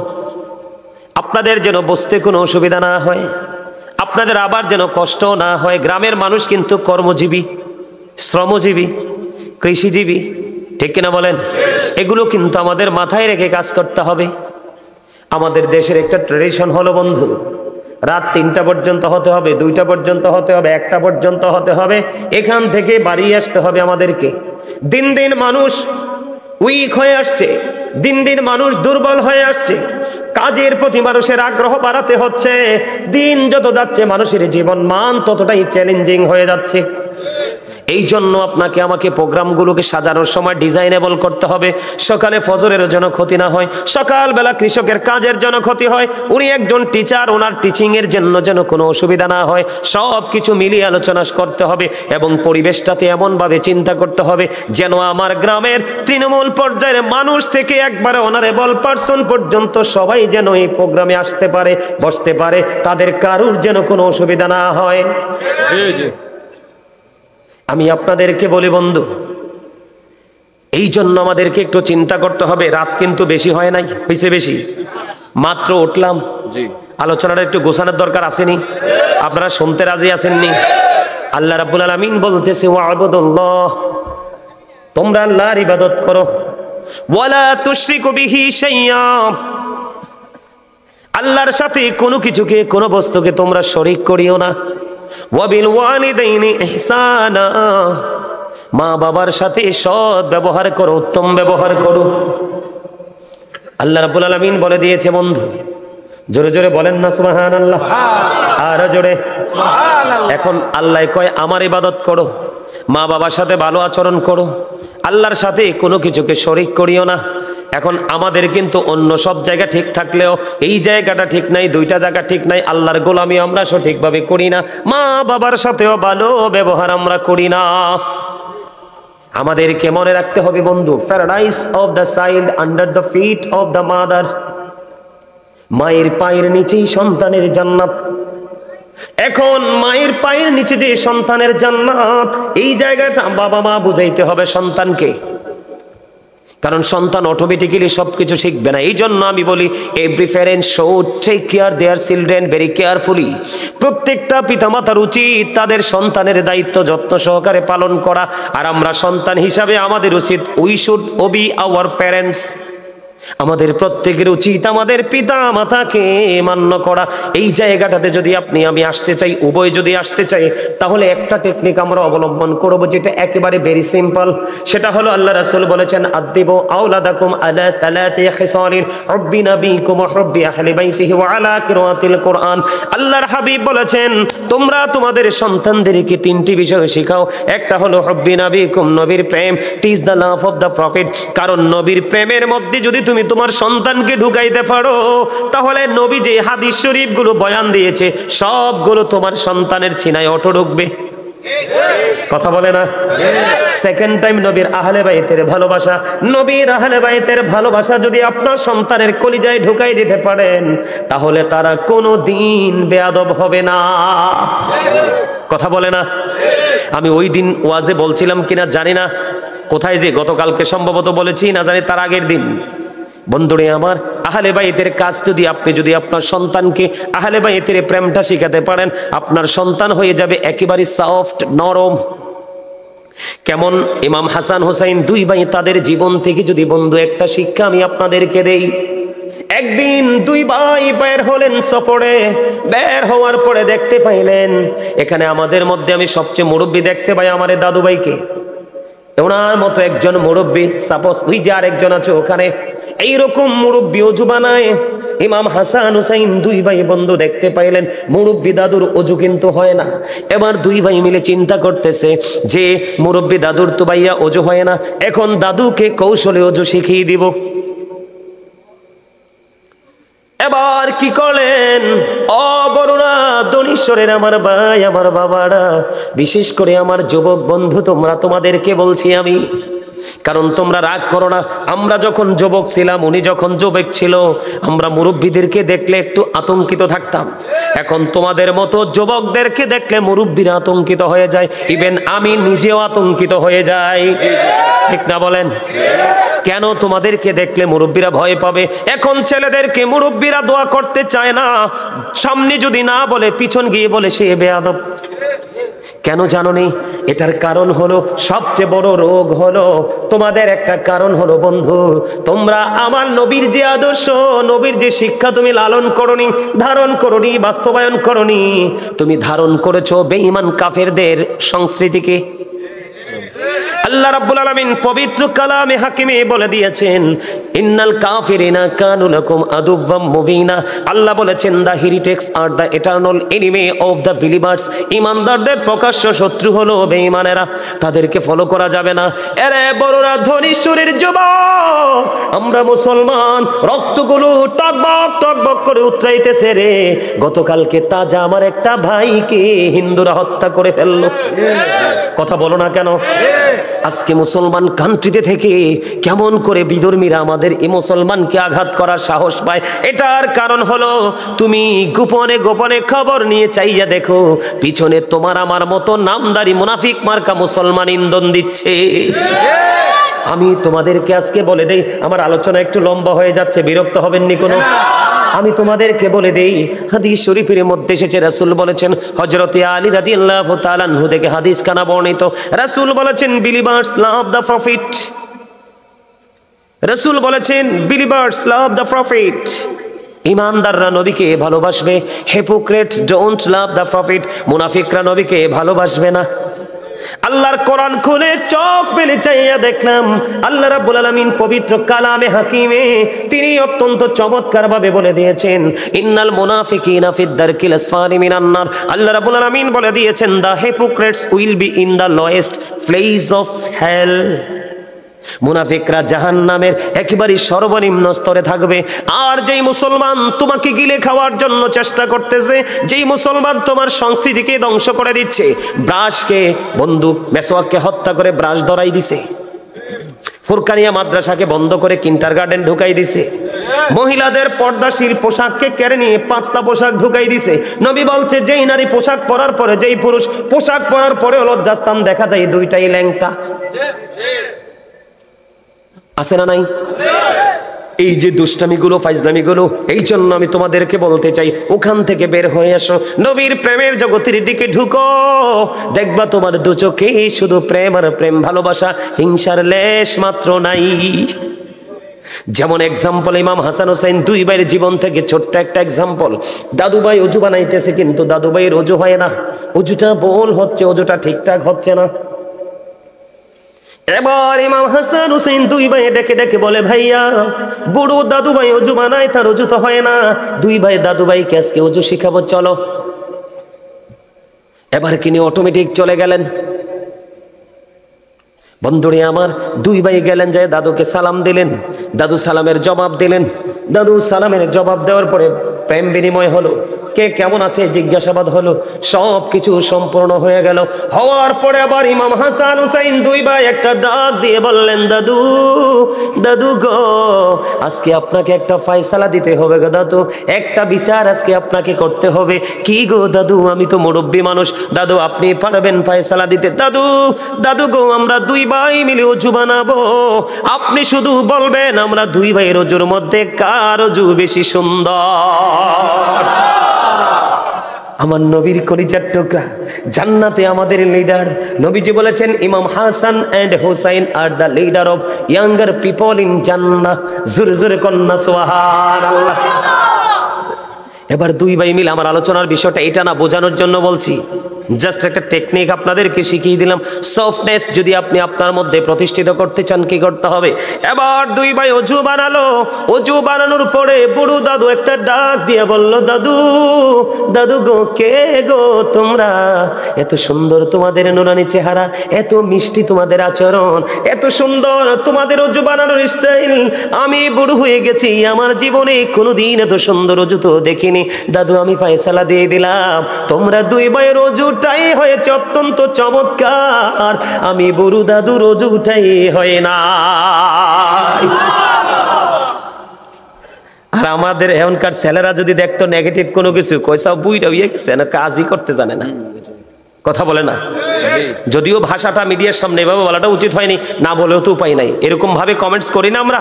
আপনাদের যেন বুঝতে কোনো অসুবিধা না হয়, আপনাদের আবার যেন কষ্ট না হয়। গ্রামের মানুষ কিন্তু কর্মজীবী, শ্রমজীবী, কৃষিজীবী, ঠিক কিনা বলেন? এগুলো কিন্তু আমাদের মাথায় রেখে কাজ করতে হবে। আমাদের দেশের একটা ট্রেডিশন হলো বন্ধু, রাত 3টা পর্যন্ত হতে হবে, 2টা পর্যন্ত হতে হবে, 1টা পর্যন্ত হতে হবে, এখান থেকে বাড়ি আসতে হবে আমাদেরকে। দিন দিন মানুষ উইক হয়ে আসছে, দিন দিন মানুষ দুর্বল হয়ে আসছে, কাজের প্রতি মানুষের আগ্রহ বাড়াতে হচ্ছে। দিন যত যাচ্ছে মানুষের জীবন মান ততটাই চ্যালেঞ্জিং হয়ে যাচ্ছে। এই জন্য আপনাকে আমাকে প্রোগ্রামগুলোকে সাজানোর সময় ডিজাইনেবল করতে হবে। সকালে ফজরের যেন ক্ষতি না হয়, সকালবেলা কৃষকের কাজের জন্য ক্ষতি হয়, উনি একজন টিচার, ওনার টিচিংয়ের জন্য যেন কোনো অসুবিধা না হয়, সব কিছু মিলিয়ে আলোচনা করতে হবে। এবং পরিবেশটাতে এমনভাবে চিন্তা করতে হবে যেন আমার গ্রামের তৃণমূল পর্যায়ের মানুষ থেকে একবারে অনারেবল পার্সন পর্যন্ত সবাই যেন এই প্রোগ্রামে আসতে পারে, বসতে পারে, তাদের কারুর যেন কোনো অসুবিধা না হয়। আমি আপনাদেরকে বলি বন্ধু, এই জন্য আমাদেরকে একটু চিন্তা করতে হবে। রাত কিন্তু বেশি হয় নাই, হয়েছে বেশি, মাত্র উঠলাম, আলোচনাটা একটু গোছানোর দরকার আসেনি? আপনারা শুনতে রাজি আছেননি? আল্লাহ রাব্বুল আলামিন বলতেছে, ওয়াবুদুল্লাহ, তোমরা আল্লাহর ইবাদত করো, ওয়ালা তুশরিকু বিহি শাইয়্যা, আল্লাহর সাথে কোনো কিছুকে, কোনো বস্তুকে তোমরা শরীক করিও না। ওয়াবিল ওয়ালিদাইনি ইহসানা, মা বাবার সাথে সৎ ব্যবহার করো, উত্তম ব্যবহার করো। আল্লাহ রাব্বুল আলামিন বলে দিয়েছে বন্ধু, জোরে জোরে বলেন না সুবহানাল্লাহ, আর জোরে সুবহানাল্লাহ। এখন আল্লাহ কয় আমার ইবাদত করো, মা বাবার সাথে ভালো আচরণ করো, আল্লাহর সাথে কোনো কিছুকে শরীক করিও না। এখন আমাদের কিন্তু অন্য সব জায়গা ঠিক থাকলেও এই জায়গাটা ঠিক নাই, 2টা জায়গা ঠিক নাই। আল্লাহর গোলামি আমরা সঠিকভাবে করি না, মা বাবার সাথেও ভালো ব্যবহার আমরা করি না। আমাদেরকে মনে রাখতে হবে বন্ধু, paradise of the child under the feet of the mother, মায়ের পায়ের নিচেই সন্তানের জান্নাত। এখন মায়ের পায়ের নিচে যে সন্তানের জান্নাত, এই জায়গাটা বাবা মা বুঝাইতে হবে সন্তানকে। কারণ সন্তান অটোমেটিক্যালি সবকিছু শিখবে না। এই জন্য আমি বলি every parent should take care their children very carefully. প্রত্যেকটা পিতামাতার উচিত তাদের সন্তানের দায়িত্ব যত্ন সহকারে পালন করা। আর আমরা সন্তান হিসাবে আমাদের উচিত we should Obi our parents. আমাদের প্রত্যেকের উচিত আমাদের পিতা মাতাকে মান্য করা। এই জায়গাটাতে যদি আমি আসতে চাই, উভয় যদি আসতে চাই, তাহলে একটা টেকনিক আমরা অবলম্বন করব, যেটা একেবারে ভেরি সিম্পল। সেটা হলো আল্লাহ রাসূল বলেছেন আদিবু আওলাদাকুম আলা তালাতি খিসালিন হুব্বি নবিকুম ওয়া হুব্বি আহলি বাইতিহি ওয়া আলা কিরাতিল কুরআন। আল্লাহর হাবিব বলেছেন তোমরা তোমাদের সন্তানদেরকে তিনটি বিষয় শেখাও। একটা হলো হুব্বি নবিকুম, নবীর প্রেম, টিজ the love of the prophet. কারণ নবীর প্রেমের মধ্যে যদি তুমি তোমার সন্তানকে ঢুকাইতে পারো, তাহলে নবী যে হাদিস শরীফগুলো বয়ান দিয়েছে সবগুলো তোমার সন্তানের ছিনায় অটো ঢুকবে। কথা বলে না? সেকেন্ড টাইম নবীর আহলে বাইতের ভালোবাসা, নবীর আহলে বাইতের ভালোবাসা যদি আপনার সন্তানের কলিজায় ঢুকাই দিতে পারেন, তাহলে তারা কোনো দিন বেয়াদব হবে না। কথা বলে না? আমি ওই দিন ওয়াজে বলছিলাম কিনা জানি না, কোথায় যে গতকালকে সম্ভবত বলেছি না জানি, তার আগের দিন। বন্ধুরে আমার, আহলে বাইতের কাজ যদি আপনার সন্তানকে আহলে বাইতের প্রেমটা শিখাতে পারেন, আপনার সন্তান হয়ে যাবে একেবারে সফট, নরম। কেমন? ইমাম হাসান হোসাইন দুই ভাই, তাদের জীবন থেকে যদি বন্ধু একটা শিক্ষা আমি আপনাদেরকে দেই। একদিন দুই ভাই বের হলেন সফরে। বের হওয়ার পরে দেখতে পাইলেন এখানে আমাদের মধ্যে আমি সবচেয়ে মুরব্বী দেখতে পাই আমার দাদু ভাইকে। ওনার মতো একজন মুরব্বী, সাপোজ ওই যে আরেকজন আছে ওখানে, এইরকম মুরব্বী অজু বানায়। ইমাম হাসান হুসাইন দুই ভাই বন্ধু দেখতে পাইলেন মুরব্বী দাদুর অজু কিন্তু হয় না। এবার দুই ভাই মিলে চিন্তা করতেছে যে মুরব্বী দাদুর তো ভাইয়া অজু হয় না, এখন দাদুকে কৌশলে অজু শিখিয়ে দিব। এবার কি করলেন? ও বড়রা, দনীশ্বরের আমার ভাই, আমার বাবারা, বিশেষ করে আমার যুবক বন্ধু, তোমাদেরকে বলছি আমি, কারণ তোমরা রাগ করো না। আমরা যখন যুবক ছিলাম, উনি যখন যুবক ছিল, আমরা মুরব্বীদেরকে দেখলে একটু আতঙ্কিত থাকতাম। এখন তোমাদের মতো যুবকদেরকে দেখলে মুরব্বীরা আতঙ্কিত হয়ে যায়, ইভেন আমি নিজেও আতঙ্কিত হয়ে যাই। ঠিক না বলেন? কেন? তোমাদেরকে দেখলে মুরব্বীরা ভয় পাবে। এখন ছেলেদেরকে মুরব্বীরা দোয়া করতে চায় না, সামনে যদি না বলে পিছন গিয়ে বলে সে বেয়াদব। কেন জানো নি? এটার কারণ হলো, সবচেয়ে বড় রোগ হলো তোমাদের একটা কারণ হলো বন্ধু, তোমরা আমার নবীর যে আদর্শ, নবীর যে শিক্ষা তুমি লালন করনি, ধারণ করনি, বাস্তবায়ন করনি, তুমি ধারণ করেছো বেঈমান কাফেরদের সংস্কৃতিকে। আল্লাহ রাব্বুল আলামিন পবিত্র কালামে হাকিমে বলে দিয়েছেন ইন্নাল কাফিরিনা কানু লাকুম আদুওয়াম মুবিনা। আল্লাহ বলেছেন দা হেরিটেক্স আর the eternal enemy of the believers. ঈমানদারদের প্রকাশ্য শত্রু হলো বেঈমানেরা, তাদেরকে ফলো করা যাবে না। এরে বড়রা, ধনীশ্বরের যুবক, আমরা মুসলমান, রক্তগুলো টকবক টকবক করে উতরাইতেছে রে। গতকালকে তাজা আমার একটা ভাইকে হিন্দুরা হত্যা করে ফেললো। কথা বলো না কেন? আজকে মুসলমান কান্ট্রিতে থেকে কেমন করে বিধর্মীরা আমাদের এই মুসলমানকে আঘাত করার সাহস পায়? এটার কারণ হলো তুমি গোপনে গোপনে খবর নিয়ে চাইয়া দেখো, পিছনে তোমার আমার মতো নামদারি মুনাফিক মার্কা মুসলমান ইন্ধন দিচ্ছে। আমি তোমাদেরকে আজকে বলে দেই, আমার আলোচনা একটু লম্বা হয়ে যাচ্ছে, বিরক্ত হবেননি কোনো? আমি তোমাদেরকে বলে দেই, হাদিস শরীফের মধ্যে এসেছে, রাসূল বলেছেন, হযরত আলী রাদিয়াল্লাহু তাআলা আনহু থেকে হাদিস খানা বর্ণিত, রাসূল বলেছেন বিলিভার্স লাভ দ্য প্রফিট। রাসূল বলেছেন বিলিভার্স লাভ দ্য প্রফিট। ইমানদাররা নবীকে ভালোবাসবে, hypocrites don't love the profit. মুনাফিকরা নবীকে ভালোবাসবে না। আল্লাহর কোরআন খুলে চোখ মেলে চাইয়া দেখলাম আল্লাহ রাব্বুল আলামিন পবিত্র কালামে হাকিমে তিনি অত্যন্ত চমৎকার ভাবে বলে দিয়েছেন ইন্নাল মুনাফিকিনা ফিদ দারকিল আসফালি মিনান নার। আল্লাহ রাব্বুল আলামিন বলে দিয়েছেন the hypocrites will be in the lowest place of hell. মুনাফিকরা জাহান্নামের একেবারে সর্বনিম্ন স্তরে থাকবে। আর যেই মুসলমান তোমাকে গিলে খাওয়ার জন্য চেষ্টা করতেছে, যেই মুসলমান তোমার সংস্কৃতিকে ধ্বংস করে দিচ্ছে, ব্রাশকে বন্দুক মেসওয়াককে হত্যা করে ব্রাশ ধরাই দিছে, ফুরকানিয়া মাদ্রাসাকে বন্ধ করে কিন্ডারগার্টেন ঢুকাই দিছে, মহিলাদের পর্দাশীল পোশাককে কেড়ে নিয়ে পাতলা পোশাক ঢুকাই দিছে। নবী বলছে যেই নারী পোশাক পরার পরে, যেই পুরুষ পোশাক পরার পরে লজ্জাস্থান দেখা যায় দুইটাই ল্যাংটা। আছে না নাই? এই যে দুষ্টামিগুলো, ফাইজলামিগুলো, এই জন্য আমি তোমাদেরকে বলতে চাই, ওখান থেকে বের হয়ে আসো, নবীর প্রেমের জগতের দিকে ঢুকো। দেখবা তোমার দু চোখে শুধু প্রেম আর প্রেম, ভালোবাসা, হিংসার লেশ মাত্র নাই। যেমন এক্সাম্পল ইমাম হাসান হোসেন দুই ভাইয়ের জীবন থেকে ছোট্ট একটা এক্সাম্পল। দাদুভাই অজু বানাইতেছে, কিন্তু দাদুভাইয়ের অজু হয় না, অজুটা ভুল হচ্ছে, অজুটা ঠিকঠাক হচ্ছে না। এবার ইমাম হাসান হোসেন দুই ভাই ডেকে ডেকে বলে, ভাইয়া বুড়ো দাদু ভাই অজু বানায়, তার অজু তো হয় না, দুই ভাই দাদু ভাইকে আজকে অজু শিখাবো, চলো। এবার কিনে অটোমেটিক চলে গেলেন। বন্ধুরে আমার, দুই ভাই গেলেন, যায় দাদুকে সালাম দিলেন, দাদু সালামের জবাব দিলেন। দাদু সালামের জবাব দেওয়ার পরে প্রেম বিনিময় হলো, কে কেমন আছে জিজ্ঞাসাবাদ হলো, সব কিছু সম্পূর্ণ হয়ে গেল। হওয়ার পরে আবার ইমাম হাসান হুসাইন দুই ভাই একটা ডাক দিয়ে বললেন, দাদু দাদু গো, আজকে আপনাকে একটা ফয়সালা দিতে হবে গো দাদু, একটা বিচার আজকে আপনাকে করতে হবে। কি গো দাদু, আমি তো মুরব্বী মানুষ, দাদু আপনি পারবেন ফয়সালা দিতে? দাদু দাদু গো, আমরা দুই ভাই মিলে অজু বানাবো, আপনি শুধু বলবেন আমরা দুই ভাইয়ের অজুর মধ্যে কার অজু বেশি সুন্দর। আমার নবীর কলিজার টুকরা, জান্নাতে আমাদের লিডার। নবীজি বলেছেন, ইমাম Hasan and Husain are the leader of younger people in জান্নাহ। জোরে জোরে কন্যা সুবহানাল্লাহ। এবার দুই ভাই মিলে, আমার আলোচনার বিষয়টা এটা না, বোঝানোর জন্য বলছি, জাস্ট একটা টেকনিক আপনাদেরকে শিখিয়ে দিলাম। সফটনেস যদি আপনি আপনার মধ্যে প্রতিষ্ঠিত করতে চান, কি করতে হবে? এবার দুই ভাই অজু বানালো, অজু বানানোর পরে বুড়ো দাদু একটা ডাক দিয়ে বলল, দাদু দাদু গো, কে গো তোমরা? এত সুন্দর তোমাদের নুরানি চেহারা, এত মিষ্টি তোমাদের আচরণ, এত সুন্দর তোমাদের অজু বানানোর স্টাইল, আমি বুড়ো হয়ে গেছি, আমার জীবনে কোনোদিন এত সুন্দর অজু তো দেখিনি। দাদু আমি ফয়সালা দিয়ে দিলাম, তোমরা দুই ভাইয়ের অজুটাই হয়েছে অত্যন্ত চমৎকার, আমি বুড়ো দাদুর অজুটাই হয় না। আর আমাদের এখনকার ছেলেরা যদি দেখতো নেগেটিভ কোনো কিছু, কইসাও বুইরা হয়ে গেছে না, কাজই করতে জানে না, কথা বলে না। যদিও ভাষাটা মিডিয়ার সামনে এভাবে বলাটা উচিত হয়নি, না বলেও তো উপায় নাই, এরকম ভাবে কমেন্টস করি না আমরা।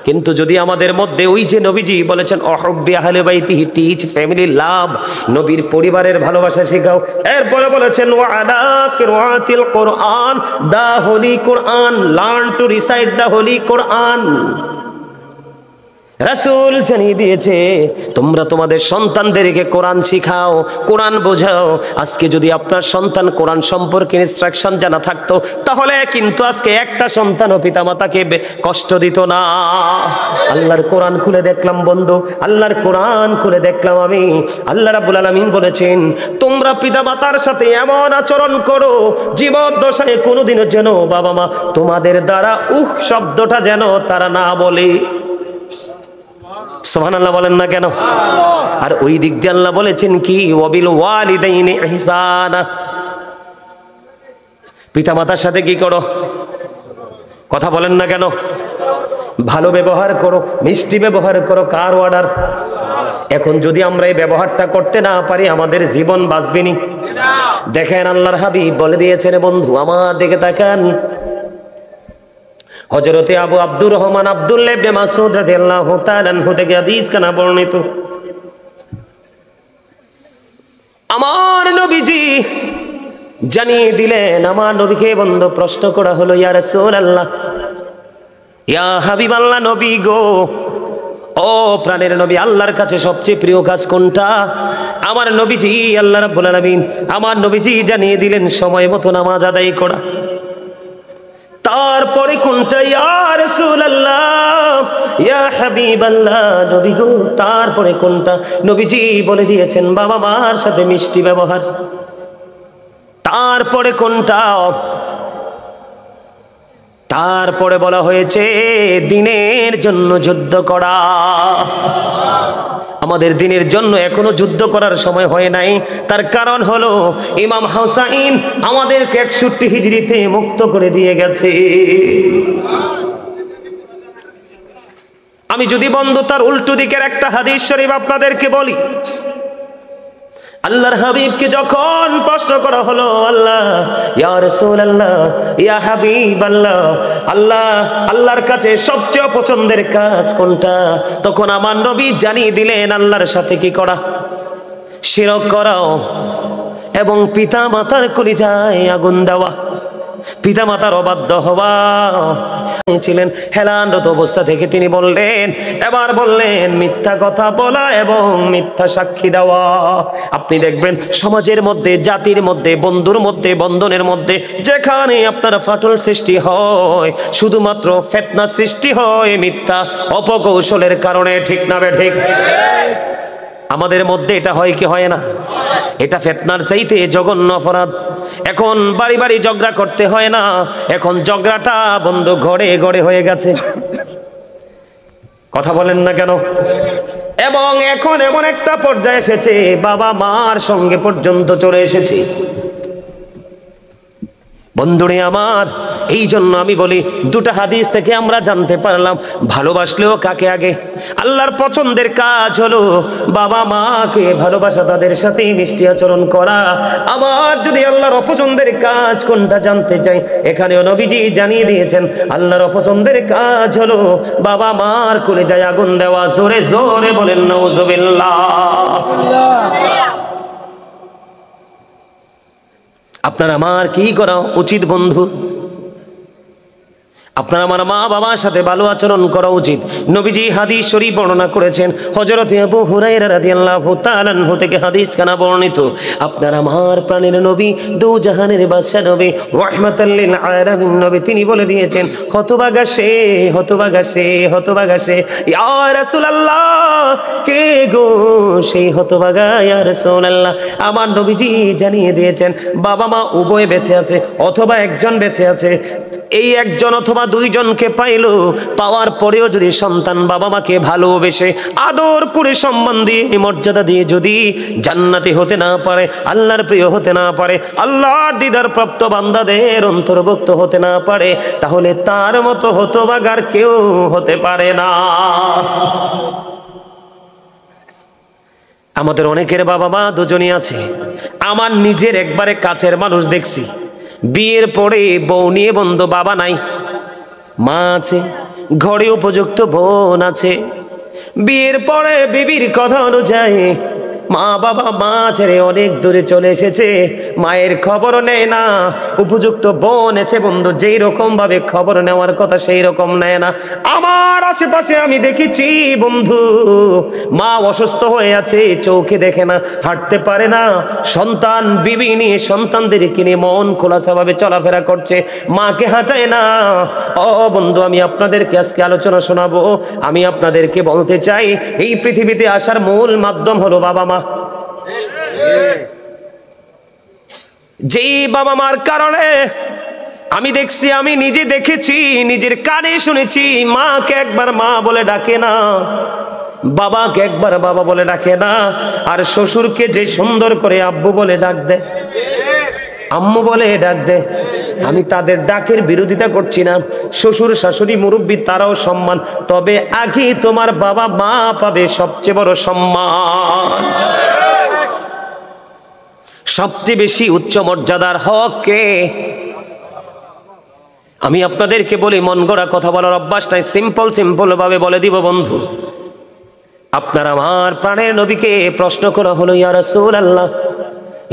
কিন্তু যদি আমাদের মধ্যে ওই যে নবীজি বলেছেন, অহব্বি আহলে বাইতিহি, টিচ ফ্যামিলি লাভ, নবীর পরিবারের ভালোবাসা শেখাও। এরপরে বলেছেন, ওয়া আলা কিরাআতিল Quran, the holy Quran, learn to recite the holy Quran. রাসূল জানিয়ে দিয়েছে, তোমরা তোমাদের সন্তানদেরকে কোরআন শিখাও, কোরআন বোঝাও। আজকে যদি আপনার সন্তান কোরআন সম্পর্কে ইনস্ট্রাকশন জানা থাকতো, তাহলে কিন্তু আজকে একটা সন্তানও পিতামাতাকে কষ্ট দিত না। আল্লাহর কোরআন খুলে দেখলাম বন্ধু, আল্লাহর কোরআন খুলে দেখলাম আমি, আল্লাহ রাব্বুল আলামিন বলেছেন, তোমরা পিতামাতার সাথে এমন আচরণ করো, জীবদ্দশায় কোনোদিনও যেন বাবা মা তোমাদের দ্বারা শব্দটা যেন তারা না বলে। সুবহানাল্লাহ বলেন না কেন? আর ওই দিক দিয়ে আল্লাহ বলেছেন কি, ওয়াবিল ওয়ালিদাইনি ইহসানা, পিতামাতার সাথে কি করো? কথা বলেন না কেন? ভালো ব্যবহার করো, মিষ্টি ব্যবহার করো। কার অর্ডার? এখন যদি আমরা এই ব্যবহারটা করতে না পারি, আমাদের জীবন বাঁচবে না। দেখেন আল্লাহর হাবিব বলে দিয়েছেন, বন্ধু আমার দিকে তাকান, হযরতে আবু আব্দুর রহমান আব্দুল্লাহ ইবনে মাসউদ রাদিয়াল্লাহু তাআলা আনহু থেকে হাদিস কানা বর্ণিত, আমার নবীজি জানিয়ে দিলেন, আমার নবীকে বন্ধু প্রশ্ন করা হলো, ইয়া রাসূলুল্লাহ, ইয়া হাবিবাল্লাহ, নবী গো, ও প্রাণের নবী, আল্লাহর কাছে সবচেয়ে প্রিয় কাজ কোনটা? আমার নবীজি, আল্লাহ রাব্বুল আলামিন আমার নবীজি জানিয়ে দিলেন, সময় মতো নামাজ আদায় করা। তারপরে কোনটা? ইয়া রাসূলুল্লাহ, ইয়া হাবিবাল্লাহ, নবী গো, তারপরে কোনটা? নবীজি বলে দিয়েছেন, বাবা মার সাথে মিষ্টি ব্যবহার। তারপরে কোনটা? তারপরে বলা হয়েছে দ্বীনের জন্য যুদ্ধ করা। আমাদের দ্বীনের জন্য এখনো যুদ্ধ করার সময় হয় নাই। তার কারণ হলো ইমাম হুসাইন আমাদেরকে 61 হিজরিতে মুক্ত করে দিয়ে গেছে। আমি যদি বন্ধু তার উল্টো দিকের একটা হাদিস শরীফ আপনাদেরকে বলি, আল্লাহর হাবিবকে যখন প্রশ্ন করা হলো, আল্লাহ ইয়া রাসূলুল্লাহ ইয়া হাবিবাল্লাহ, আল্লাহর কাছে সবচেয়ে অপছন্দের কাজ কোনটা? তখন আমার নবী জানিয়ে দিলেন আল্লাহর সাথে কি করা? শিরক করা এবং পিতা মাতার কলিজায় আগুন দেওয়া, পিতা মাতার অবাধ্য হওয়া ছিলেন। হেলানরত অবস্থা থেকে তিনি এবার বললেন মিথ্যা কথা বলা এবং মিথ্যা সাক্ষী দেওয়া। আপনি দেখবেন সমাজের মধ্যে, জাতির মধ্যে, বন্ধুর মধ্যে, বন্ধনের মধ্যে যেখানে আপনার ফাটল সৃষ্টি হয়, শুধুমাত্র ফিতনা সৃষ্টি হয় মিথ্যা অপকৌশলের কারণে। ঠিক না বে ঠিক? আমাদের মধ্যে এটা হয় কি হয় না? এটা ফিতনার চাইতে জঘন্য অপরাধ। এখন বাড়ি বাড়ি ঝগড়া করতে হয় না, এখন ঝগড়াটা বন্ধু ঘরে ঘরে হয়ে গেছে। কথা বলেন না কেন? এবং এখন এমন একটা পর্যায়ে এসেছে, বাবা মার সঙ্গে পর্যন্ত চলে এসেছে। বন্ধুরে আমার, এই জন্য আমি বলি, দুটো হাদিস থেকে আমরা জানতে পারলাম ভালোবাসলেও কাকে আগে? আল্লাহর পছন্দের কাজ হলো বাবা মাকে ভালোবাসা, তাদের সাথে মিষ্টি আচরণ করা। আবার যদি আল্লাহর অপছন্দের কাজ কোনটা জানতে চাই, এখানেও নবীজি জানিয়ে দিয়েছেন আল্লাহর অপছন্দের কাজ হলো বাবা মার কলিজায় আগুন দেওয়া। জোরে জোরে বলেন নাউজুবিল্লাহ। আপনার আমার কি করা উচিত বন্ধু? আপনার আমার মা বাবার সাথে ভালো আচরণ করা উচিত। নবীজি হাদিস শরীফ বর্ণনা করেছেন, হযরত আবু হুরায়রা রাদিয়াল্লাহু তাআলা আনহু থেকে হাদিস কানা বর্ণিত। আপনার আমার প্রাণের নবী, দু জাহানের বাদশা নবী, রাহমাতাল লিল আলামিন নবী, তিনি বলে দিয়েছেন, হতভাগা সে, হতভাগা সে, হতভাগা সে। ইয়া রাসূলুল্লাহ, কে গো সেই হতভাগা? ইয়া রাসূলুল্লাহ, আমার নবীজি জানিয়ে দিয়েছেন বাবা মা উভয় বেঁচে আছে অথবা একজন বেঁচে আছে। এই একজন অথবা দুইজনকে পাইলো, পাওয়ার পরেও যদি সন্তান বাবা মাকে ভালোবেসে আদর করে সম্মান দিয়ে মর্যাদা দিয়ে যদি জান্নাতি হতে না পারে, আল্লাহর প্রিয় হতে না পারে, আল্লাহর দিদার প্রাপ্ত বান্দাদের অন্তর্ভুক্ত হতে না পারে, তাহলে তার মতো হতভাগার কেউ হতে পারে না। আমাদের অনেকের বাবা মা দুজনই আছে। আমার নিজের একবারে কাছের মানুষ দেখছি, বিয়ের পরে বউ নিয়ে বন্ধু, বাবা নাই, মা আছে, ঘরে উপযুক্ত বোন আছে। বিয়ের পরে বিবির কথা অনুযায়ী মা বাবা মা ছেড়ে অনেক দূরে চলে এসেছে, মায়ের খবরও নেয় না। উপযুক্ত বোন আছে বন্ধু, যেই রকম ভাবে খবর নেওয়ার কথা সেই রকম নেয় না। আমার আশেপাশে আমি দেখেছি বন্ধু, মা অসুস্থ হয়ে আছে, চোখে দেখে না, হাঁটতে পারে না, সন্তান বিবি নিয়ে সন্তানদের কিনে মন খোলাসা ভাবে চলাফেরা করছে, মাকে হাঁটায় না। ও বন্ধু, আমি আপনাদেরকে আজকে আলোচনা শোনাবো। আমি আপনাদেরকে বলতে চাই, এই পৃথিবীতে আসার মূল মাধ্যম হলো বাবা মা। যেই বাবা মার কারণে আমি দেখছি, আমি নিজে দেখেছি, নিজের কানে শুনেছি, মাকে একবার মা বলে ডাকে না, বাবাকে একবার বাবা বলে ডাকে না, আর শ্বশুরকে যে সুন্দর করে আব্বু বলে ডাক দেয়, আম্মু বলে ডাক দেয়। আমি তাদের ডাকের বিরোধিতা করছি না, শ্বশুর শাশুড়ি মুরব্বী তারাও সম্মান, তবে আগে তোমার বাবা মা পাবে সবচেয়ে বড় সম্মান। সবচেয়ে বেশি উচ্চ মর্যাদার হক কে? আমি আপনাদেরকে বলি, মন গড়া কথা বলার অভ্যাসটাই সিম্পল ভাবে বলে দিব বন্ধু। আপনার আমার প্রাণের নবীকে প্রশ্ন করা হলো, ইয়া রাসূলুল্লাহ,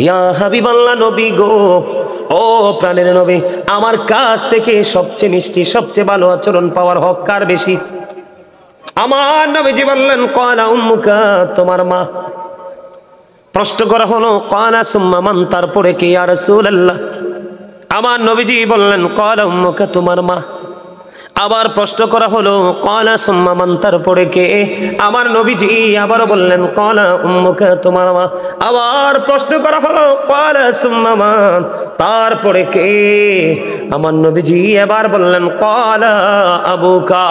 ইয়া হাবিবাল্লাহ, নবী গো, ও প্রাণের নবী, আমার কাছ থেকে সবচেয়ে মিষ্টি সবচেয়ে ভালো আচরণ পাওয়ার হক কার বেশি? আমার নবীজি বললেন, ক্বালা উম্মুকা, তোমার মা। প্রশ্ন করা হলো, ক্বালা সুম্মা মান, তারপরে কে ইয়া রাসূলুল্লাহ? আমার নবীজি বললেন, ক্বালা উম্মুকা, তোমার মা। আবার প্রশ্ন করা হলো, ক্বালা সুম্মা মান, তারপরে কে? আমার নবীজি আবার বললেন, ক্বালা উম্মুকা, তোমার মা। আবার প্রশ্ন করা হলো, ক্বালা সুম্মা মান, তারপরে কে? আমার নবীজি এবার বললেন, ক্বালা আবুকা।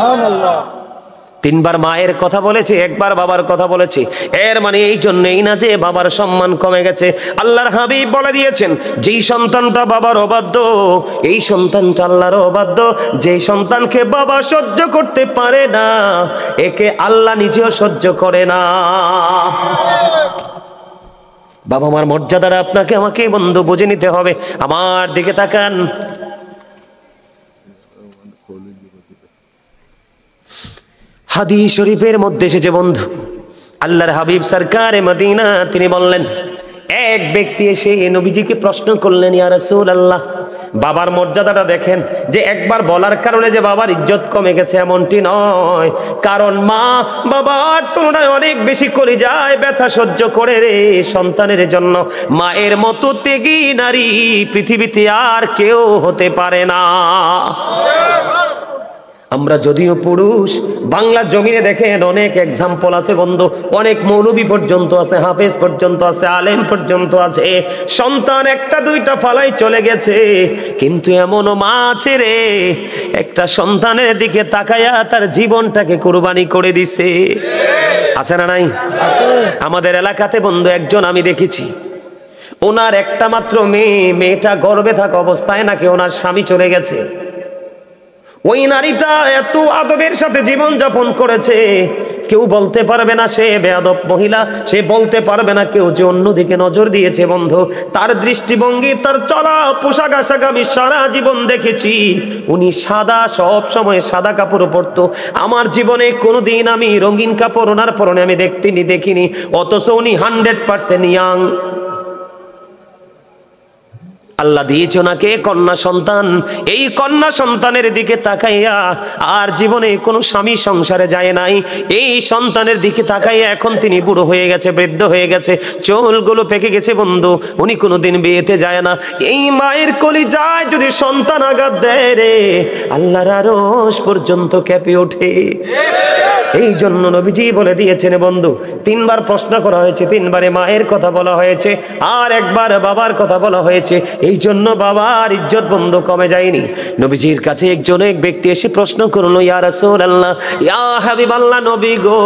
সুবহানাল্লাহ। তিনবার মায়ের কথা বলেছে, একবার বাবার কথা বলেছে। এর মানে এই জন্যই না যে বাবার সম্মান কমে গেছে। আল্লাহর হাবিব বলে দিয়েছেন, যেই সন্তানটা বাবার অবাধ্য এই সন্তানটা আল্লাহর অবাধ্য। যেই সন্তানকে বাবা সহ্য করতে পারে না একে আল্লাহ নিজেও সহ্য করে না। বাবা মার মর্যাদাটা আপনাকে আমাকে বন্ধু বুঝে নিতে হবে। আমার দিকে তাকান, হাদিস শরীফের মধ্যে এসেছে বন্ধু, আল্লাহর হাবিব সরকারে মদিনা তিনি বললেন, এক ব্যক্তি এসে নবীজিকে প্রশ্ন করলেন, ইয়া রাসূলুল্লাহ, বাবার মর্যাদাটা দেখেন, যে একবার বলার কারণে যে বাবার ইজ্জত কমে গেছে এমনটি নয়, কারণ মা বাবার তুলনায় অনেক বেশি কলিজায় ব্যথা সহ্য করে রে সন্তানের জন্য। মায়ের মতো ত্যাগী নারী পৃথিবীতে আর কেউ হতে পারে না। আমরা যদিও পুরুষ, বাংলার জমিনে দেখেন অনেক এক্সাম্পল আছে বন্ধু, অনেক মৌলবী পর্যন্ত আছে, হাফেজ পর্যন্ত আছে, আলেম পর্যন্ত আছে, সন্তান একটা দুইটা ফালাই চলে গেছে, কিন্তু এমনও মা আছে রে একটা সন্তানের দিকে তাকায়া তার জীবনটাকে কুরবানি করে দিছে। আছে না নাই? আমাদের এলাকাতে বন্ধু একজন আমি দেখেছি, ওনার একটা মাত্র মেয়ে, মেয়েটা গর্ভে থাকা অবস্থায় নাকি ওনার স্বামী চলে গেছে। ওই নারীটা এত আদবের সাথে জীবন যাপন করেছে, কেউ বলতে পারবে না সে বেয়াদব মহিলা, সে বলতে পারবে না কেউ যে অন্যদিকে নজর দিয়েছে বন্ধু। তার দৃষ্টিভঙ্গি, তার চলা পোশাক আশাক আমি সারা জীবন দেখেছি। উনি সাদা, সব সময় সাদা কাপড় পরতো। আমার জীবনে কোনোদিন আমি রঙিন কাপড় ওনার পরনে আমি দেখিনি, অথচ উনি 100% ইয়াং। আল্লাহ দিয়েছে ওনাকে কন্যা সন্তান। এই কন্যা সন্তানের দিকে তাকাইয়া আর জীবনে কোনো স্বামী সংসারে যায় নাই। এই সন্তানের দিকে তাকাইয়া এখন তিনি বুড়ো হয়ে গেছে, বৃদ্ধ হয়ে গেছে, চুলগুলো পেকে গেছে বন্ধু, উনি কোনোদিন বিয়েতে যায় না। এই মায়ের কলিজায় যদি সন্তান আঘাত দেয় রে, আল্লাহর আরশ পর্যন্ত কেঁপে ওঠে। এই জন্য নবীজি বলে দিয়েছেন বন্ধু, তিনবার প্রশ্ন করা হয়েছে, তিনবারে মায়ের কথা বলা হয়েছে, আর একবার বাবার কথা বলা হয়েছে। এই জন্য বাবার ইজ্জত বন্ধু কমে যায়নি। নবীজির কাছে এক ব্যক্তি এসে প্রশ্ন করলো, ইয়া রাসূলুল্লাহ, ইয়া হাবিবাল্লাহ, নবী গো,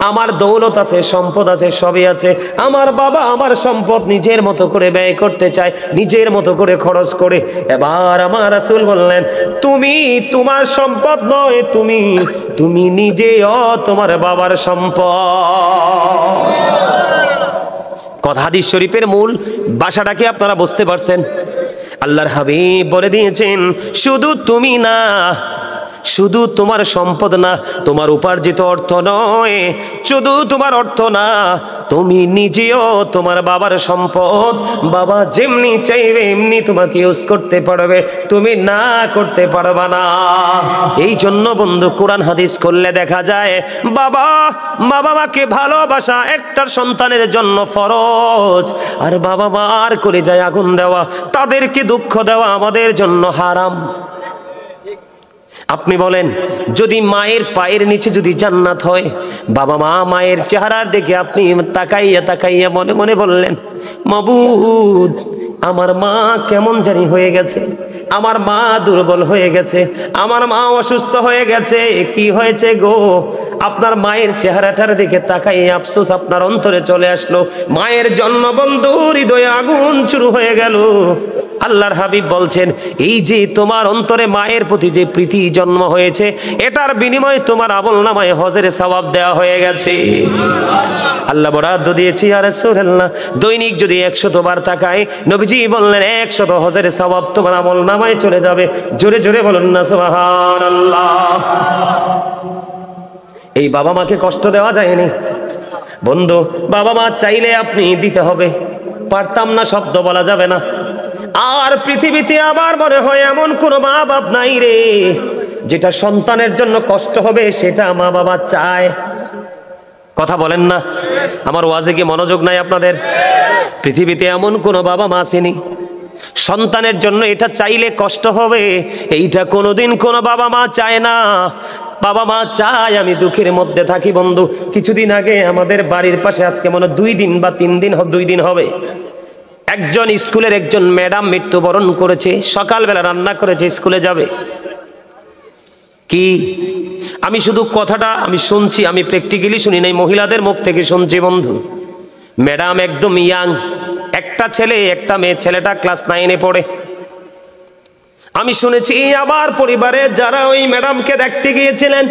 আমার দৌলত আছে, সম্পদ আছে, সবই আছে, আমার বাবা আমার সম্পদ নিজের মতো করে ব্যয় করতে চায়, নিজের মতো করে খরচ করে। এবার আমার রাসূল বললেন, তুমি তোমার সম্পদ নয়, তুমি নিজেও তোমার বাবার সম্পদ। কথা হাদিস শরীফের মূল ভাষাটাকে আপনারা বুঝতে পারছেন? আল্লাহর হাবিব বলে দিয়েছেন, শুধু তুমি না, শুধু তোমার সম্পদ না, তোমার উপার্জিত অর্থ নয়, শুধু তোমার অর্থ না, তুমি নিজেও তোমার বাবার সম্পদ। বাবা যেমনি চাইবে এমনি তোমাকে ইউজ করতে পারবে, তুমি না করতে পারবা না। এই জন্য বন্ধু কোরআন হাদিস করলে দেখা যায় বাবা মাকে ভালোবাসা একটা সন্তানের জন্য ফরজ, আর বাবা মার করে যায় আগুন দেওয়া, তাদেরকে দুঃখ দেওয়া আমাদের জন্য হারাম। আপনি বলেন, যদি মায়ের পায়ের নিচে যদি জান্নাত হয়, বাবা মায়ের চেহারার দিকে আপনি তাকাইয়া মনে মনে বললেন, মাবুদ আমার মা কেমন জানি হয়ে গেছে, আমার মা দুর্বল হয়ে গেছে, আমার মা অসুস্থ হয়ে গেছে, কি হয়েছে গো? আপনার মায়ের চেহারাটার দিকে তাকাইয়ে আফসোস আপনার অন্তরে চলে আসলো, মায়ের জন্য বন্ধু হৃদয়ে আগুন শুরু হয়ে গেল। আল্লাহর হাবিব বলছেন, এই যে তোমার অন্তরে মায়ের প্রতি যে প্রীতি জন্ম হয়েছে, এটার বিনিময়ে তোমার আমলনামায় হজের সওয়াব দেওয়া হয়ে গেছে। আল্লাহ বরাদ্দ দিয়েছি, ইয়া রাসূলুল্লাহ, দৈনিক যদি 100 বার তাকায়, নবীজি বললেন 100 হজের সওয়াব তোমার আমলনামায় চলে যাবে। জোরে জোরে বলুন না সুবহানাল্লাহ। এই বাবা মাকে কষ্ট দেওয়া যায়নি বন্ধু, বাবা মা চাইলে আপনি দিতে হবে, পারতাম না শব্দ বলা যাবে না। আর পৃথিবীতে আমার মনে হয় এমন কোন মা বাপ নাই রে যেটা সন্তানের জন্য কষ্ট হবে সেটা মা বাবা চায়। কথা বলেন না? আমার ওয়াজে কি মনোযোগ নাই আপনাদের? পৃথিবীতে এমন কোন বাবা মা আসেনি সন্তানের জন্য এটা চাইলে কষ্ট হবে, এইটা কোনোদিন কোনো বাবা মা চায় না। বাবা মা চায় আমি দুঃখের মধ্যে থাকি বন্ধু। কিছুদিন আগে আমাদের বাড়ির পাশে, আজকে মনে 2 দিন বা 3 দিন, 2 দিন হবে, একজন স্কুলের একজন ম্যাডাম মৃত্যুবরণ করেছে। সকালবেলা রান্না করেছে, স্কুলে যাবে, কি? আমি শুধু কথাটা আমি শুনছি, আমি প্র্যাকটিক্যালি শুনি নাই, মহিলাদের মুখ থেকে শুনছি বন্ধু। ম্যাডাম একদম ইয়াং, একটা ছেলে একটা মেয়ে, ছেলেটা ক্লাস 9-এ পড়ে। আমি শুনেছি আমার পরিবারে যারা ওই ম্যাডামকে দেখতে গিয়েছিলেন,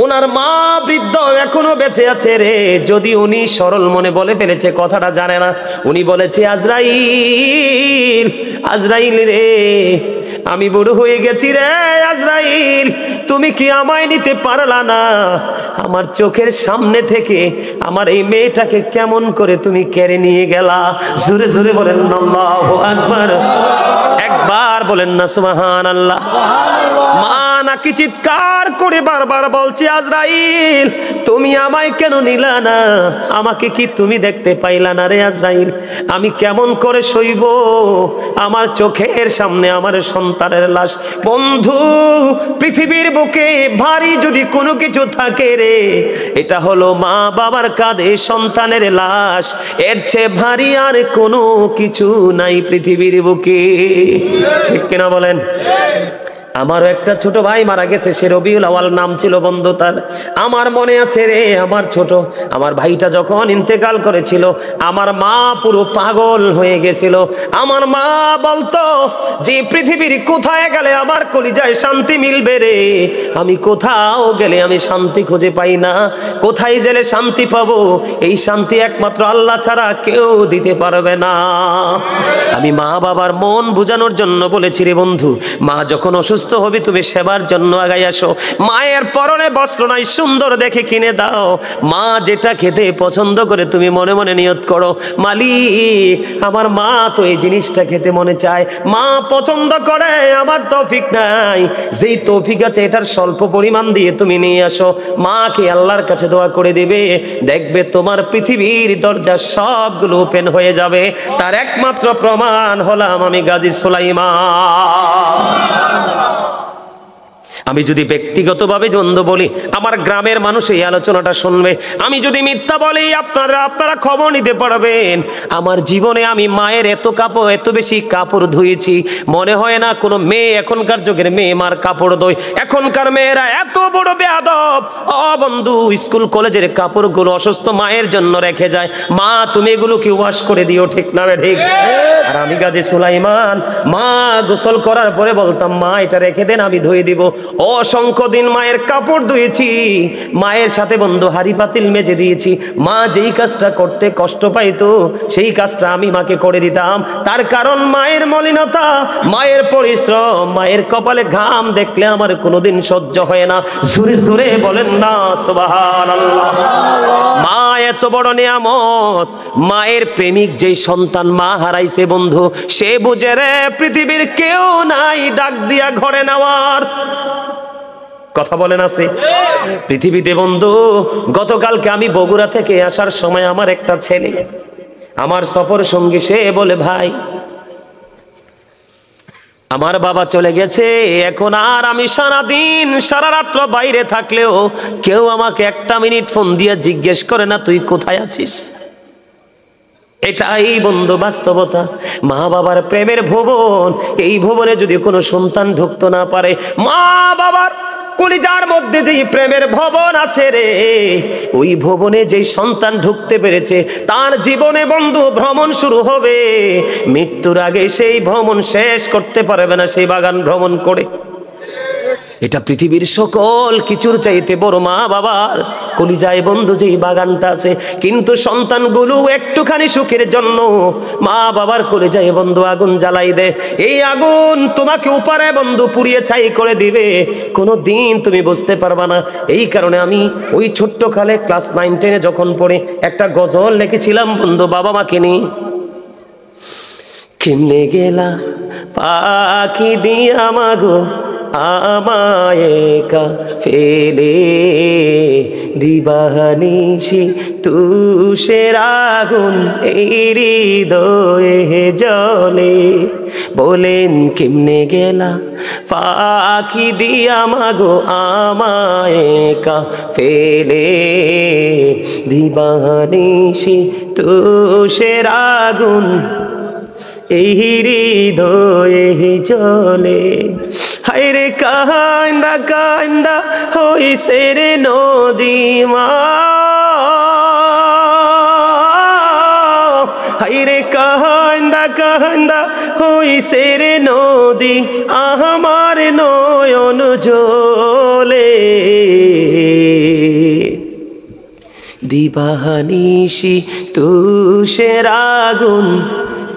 ওনার মা বৃদ্ধ এখনো বেঁচে আছে রে। যদি উনি সরল মনে বলে ফেলেছে, কথাটা জানে না, উনি বলেছে আজরাইল, আজরাইল রে আমি বুড়ো হয়ে গেছি রে, আজরাইল তুমি কি আমায় নিতে পারলা না? আমার চোখের সামনে থেকে আমার এই মেয়েটাকে কেমন করে তুমি কেড়ে নিয়ে গেলা? জোরে জোরে বলেন আল্লাহু আকবার, একবার বলেন না সুবহানাল্লাহ। মা নাকি চিৎকার করে বারবার বলছে আজরাইল তুমি আমায় কেন নিলা না? আমাকে কি তুমি দেখতে পাইলা না রে আজরাইল? আমি কেমন করে সইব? আমার চোখের সামনে আমার সন্তানের লাশ। বন্ধু, পৃথিবীর বুকে ভারী যদি কোনো কিছু থাকে রে, এটা হলো মা বাবার কাঁধে সন্তানের লাশ। এর চেয়ে ভারী আর কোনো কিছু নাই পৃথিবীর বুকে, ঠিক কিনা বলেন? আমারও একটা ছোট ভাই মারা গেছে, সে রবিউল আওয়াল নাম ছিল বন্ধু তার। আমার মনে আছে রে, আমার ভাইটা যখন ইন্তেকাল করেছিল, আমার মা পুরো পাগল হয়ে গেছিল। আমার মা বলতো যে পৃথিবীর কোথায় গেলে আমার কলিজায় শান্তি মিলবে রে, আমি কোথাও গেলে আমি শান্তি খুঁজে পাই না। কোথায় গেলে শান্তি পাবো? এই শান্তি একমাত্র আল্লাহ ছাড়া কেউ দিতে পারবে না। আমি মা বাবার মন বোঝানোর জন্য বলেছি রে বন্ধু, মা যখন অসুস্থ হবে তুমি সেবার জন্য আগাই আসো। মায়ের পরনে বস্ত্র নাই, সুন্দর দেখে কিনে দাও। মা যেটা খেতে পছন্দ করে তুমি মনে মনে নিয়ত করো, মালিক আমার মা তো এই জিনিসটা খেতে মনে চায়, মা পছন্দ করে, আমার তৌফিক নাই, যেই তৌফিক আছে এটার স্বল্প পরিমাণ দিয়ে তুমি নিয়ে আসো। মাকে আল্লাহর কাছে দোয়া করে দিবে, দেখবে তোমার পৃথিবীর দরজা সবগুলো ওপেন হয়ে যাবে। তার একমাত্র প্রমাণ হলাম আমি গাজী সুলাইমান। আমি যদি ব্যক্তিগতভাবে দ্বন্দ্ব বলি, আমার গ্রামের মানুষ এই আলোচনাটা শুনবে। আমি যদি মিথ্যা বলি, আপনারা খবর নিতে পারবেন। আমার জীবনে আমি মায়ের এত বেশি কাপড় ধুয়েছি, মনে হয় না কোনো মেয়ে, এখনকার যুগের মেয়ে মার কাপড় ধোয়। এখনকার মেয়েরা এত বড় বেয়াদব। ও বন্ধু, স্কুল কলেজের কাপড়গুলো অসুস্থ মায়ের জন্য রেখে যায়। মা তুমি এগুলোকে ওয়াশ করে দিও, ঠিক না ঠিক? আর আমি গাজী সুলাইমান, মা গোসল করার পরে বলতাম মা এটা রেখে দেন, আমি ধুয়ে দিব। অসংখ্য দিন মায়ের কাপড় ধুয়েছি, মায়ের সাথে বন্ধু হাড়ি পাতিল মেজে দিয়েছি। মা যেই কাজটা করতে কষ্ট পাইতো সেই কাজটা আমি মাকে করে দিতাম। তার কারণ মায়ের মলিনতা, মায়ের পরিশ্রম, মায়ের কপালে ঘাম দেখলে আমার কোনোদিন সহ্য হয় না। জোরে জোরে বলেন না সুবহানাল্লাহ। মা এত বড় নিয়ামত, মায়ের প্রেমিক যেই সন্তান মা হারাইছে বন্ধু, সে বুঝে রে পৃথিবীর কেউ নাই ডাক দিয়া ঘরে নেওয়ার। কথা বলেন আছে পৃথিবীতে বন্ধু? গতকালকে আমি বগুড়া থেকে আসার সময় আমার একটা ছেলে, আমার সফর সঙ্গী, সে বলে ভাই আমার বাবা চলে গেছে, এখন আর আমি সারাদিন সারা রাত্র বাইরে থাকলেও কেউ আমাকে একটা মিনিট ফোন দিয়ে জিজ্ঞেস করে না তুই কোথায় আছিস। এটাই বন্ধু বাস্তবতা। মা বাবার প্রেমের ভুবন, এই ভুবনে যদি কোনো সন্তান ঢুকতে না পারে, মা বাবার কলিজার মধ্যে যেই প্রেমের ভবন আছে রে, ওই ভবনে যেই সন্তান ঢুকতে পেরেছে তার জীবনে বন্ধু ভ্রমণ শুরু হবে। মৃত্যুর আগে সেই ভ্রমণ শেষ করতে পারবে না সেই বাগান ভ্রমণ করে। এটা পৃথিবীর সকল কিছুর চাইতে বড় মা বাবার কলিজায় বন্ধু যেই বাগানটা আছে। কিন্তু সন্তানগুলো একটুখানি সুখের জন্য মা বাবার কলিজায় বন্ধু আগুন জ্বালাই দেয়। এই আগুন তোমাকে উপরে বন্ধু পুড়িয়ে ছাই করে দিবে, কোনো দিন তুমি বুঝতে পারবা না। এই কারণে আমি ওই ছোট্ট কালে ক্লাস 9-10-এ যখন পড়ে একটা গজল লিখেছিলাম বন্ধু বাবা মাকে নিয়ে। কেমনে গেলা পাখি দিয়া মাগো আমায় একা ফেলে, দিবানিশি তুষের আগুন এই হৃদয়ে জ্বলে। বলেন কেমনে গেলা পাখি দিয়া মাগো আমায় একা ফেলে, দিবানিশি তুষের আগুন এই হৃদয়ে জ্বলে। হায়রে কান্দা কান্দা হইছে রে নদী মা, হায়রে কান্দা কান্দা হইছে রে নদী আমার নয়ন জলে, দিবানিশি তুষের আগুন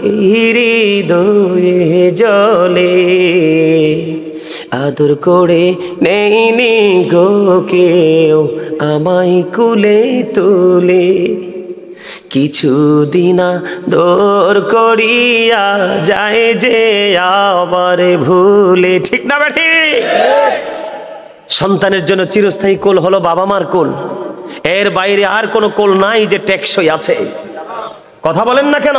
হৃদয়ে জ্বলে, আদর করে নেইনি গো কেউ আমায় কুলে তুলে, কিছুদিন দূর করিয়া যায় যে আবার ভুলে। ঠিক না বেঠি? সন্তানের জন্য চিরস্থায়ী কোল হলো বাবা মার কোল, এর বাইরে আর কোনো কোল নাই যে টেকসই আছে। কথা বলেন না কেন?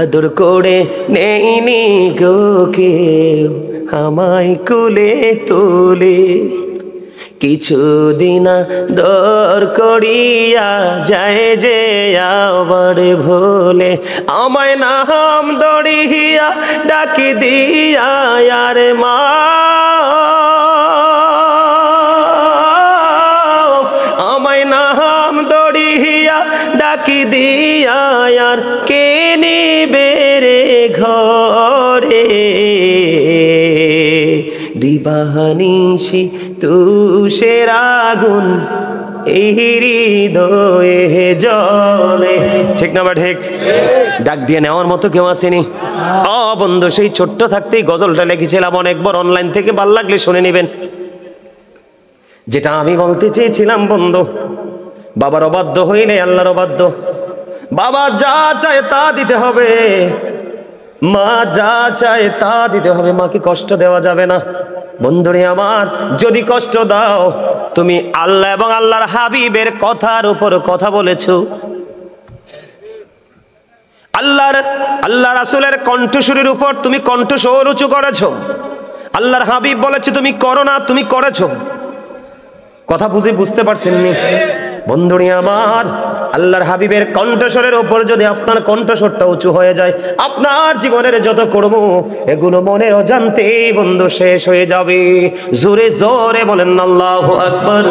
আদর করে নেইনি গো কেউ আমায় কুলে তুলে, কিছুদিন দর করিয়া যায় যে আবার ভুলে, আমায় নাম দড়িয়া ডাকি দিয়া আর মা, আমায় নাম দড়িয়া ডাকি দিয়া আর কে নিবে রে ঘরে, দিবানিশি তুষের আগুন এই হৃদয়ে জ্বলে। ঠিক না বা ঠিক? ডাক দিয়ে নেওয়ার মতো কেউ আসেনি? বন্ধু, সেই ছোট্ট থাকতেই গজলটা লিখেছিলাম, অনেক বড়, অনলাইন থেকে ভাল লাগলে শুনে নেবেন। যেটা আমি বলতে চেয়েছিলাম বন্ধু, বাবার অবাধ্য হইলে আল্লাহর অবাধ্য। বাবা যা চায় তা দিতে হবে, মা যা চায় তা দিতে হবে, মাকে কষ্ট দেওয়া যাবে না। বন্ধুরে আমার, যদি কষ্ট দাও, তুমি আল্লাহ এবং আল্লাহর হাবিবের কথার উপর কথা বলেছো, আল্লাহ রাসূলের কণ্ঠস্বরের উপর তুমি কণ্ঠস্বর উঁচু করেছো, আল্লাহর হাবিব বলেছে তুমি করো না, তুমি করেছো। কথা বুঝতে পারছেন নি? বন্ধুরে আমার, আল্লাহর হাবিবের কণ্ঠস্বরের উপর যদি আপনার কণ্ঠস্বরটা উঁচু হয়ে যায়, আপনার জীবনের যত কর্ম এগুলো মনে অজান্তে বন্ধু শেষ হয়ে যাবে। জোরে জোরে বলেন আল্লাহু আকবার।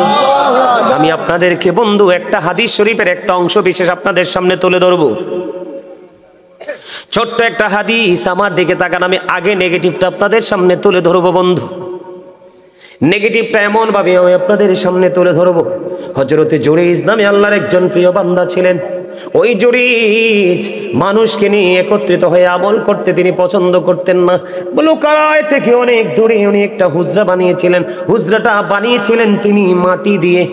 আমি আপনাদেরকে বন্ধু একটা হাদিস শরীফের একটা অংশ বিশেষ আপনাদের সামনে তুলে ধরবো। ছোট্ট একটা হাদিস, আমার দিকে তাকান, আমি আগে নেগেটিভটা আপনাদের সামনে তুলে ধরবো বন্ধু। নেগেটিভটা এমন ভাবে আমি আপনাদের সামনে তুলে ধরবো। হযরতে জুরাইজ নামে আল্লাহর একজন প্রিয় বান্দা ছিলেন। ওই জুরাইজ মানুষকে নিয়ে একত্রিত হয়ে আমল করতে তিনি পছন্দ করতেন না। লোকালয় থেকে অনেক দূরে উনি একটা হুজরা বানিয়েছিলেন। হুজরাটা বানিয়েছিলেন তিনি মাটি দিয়ে।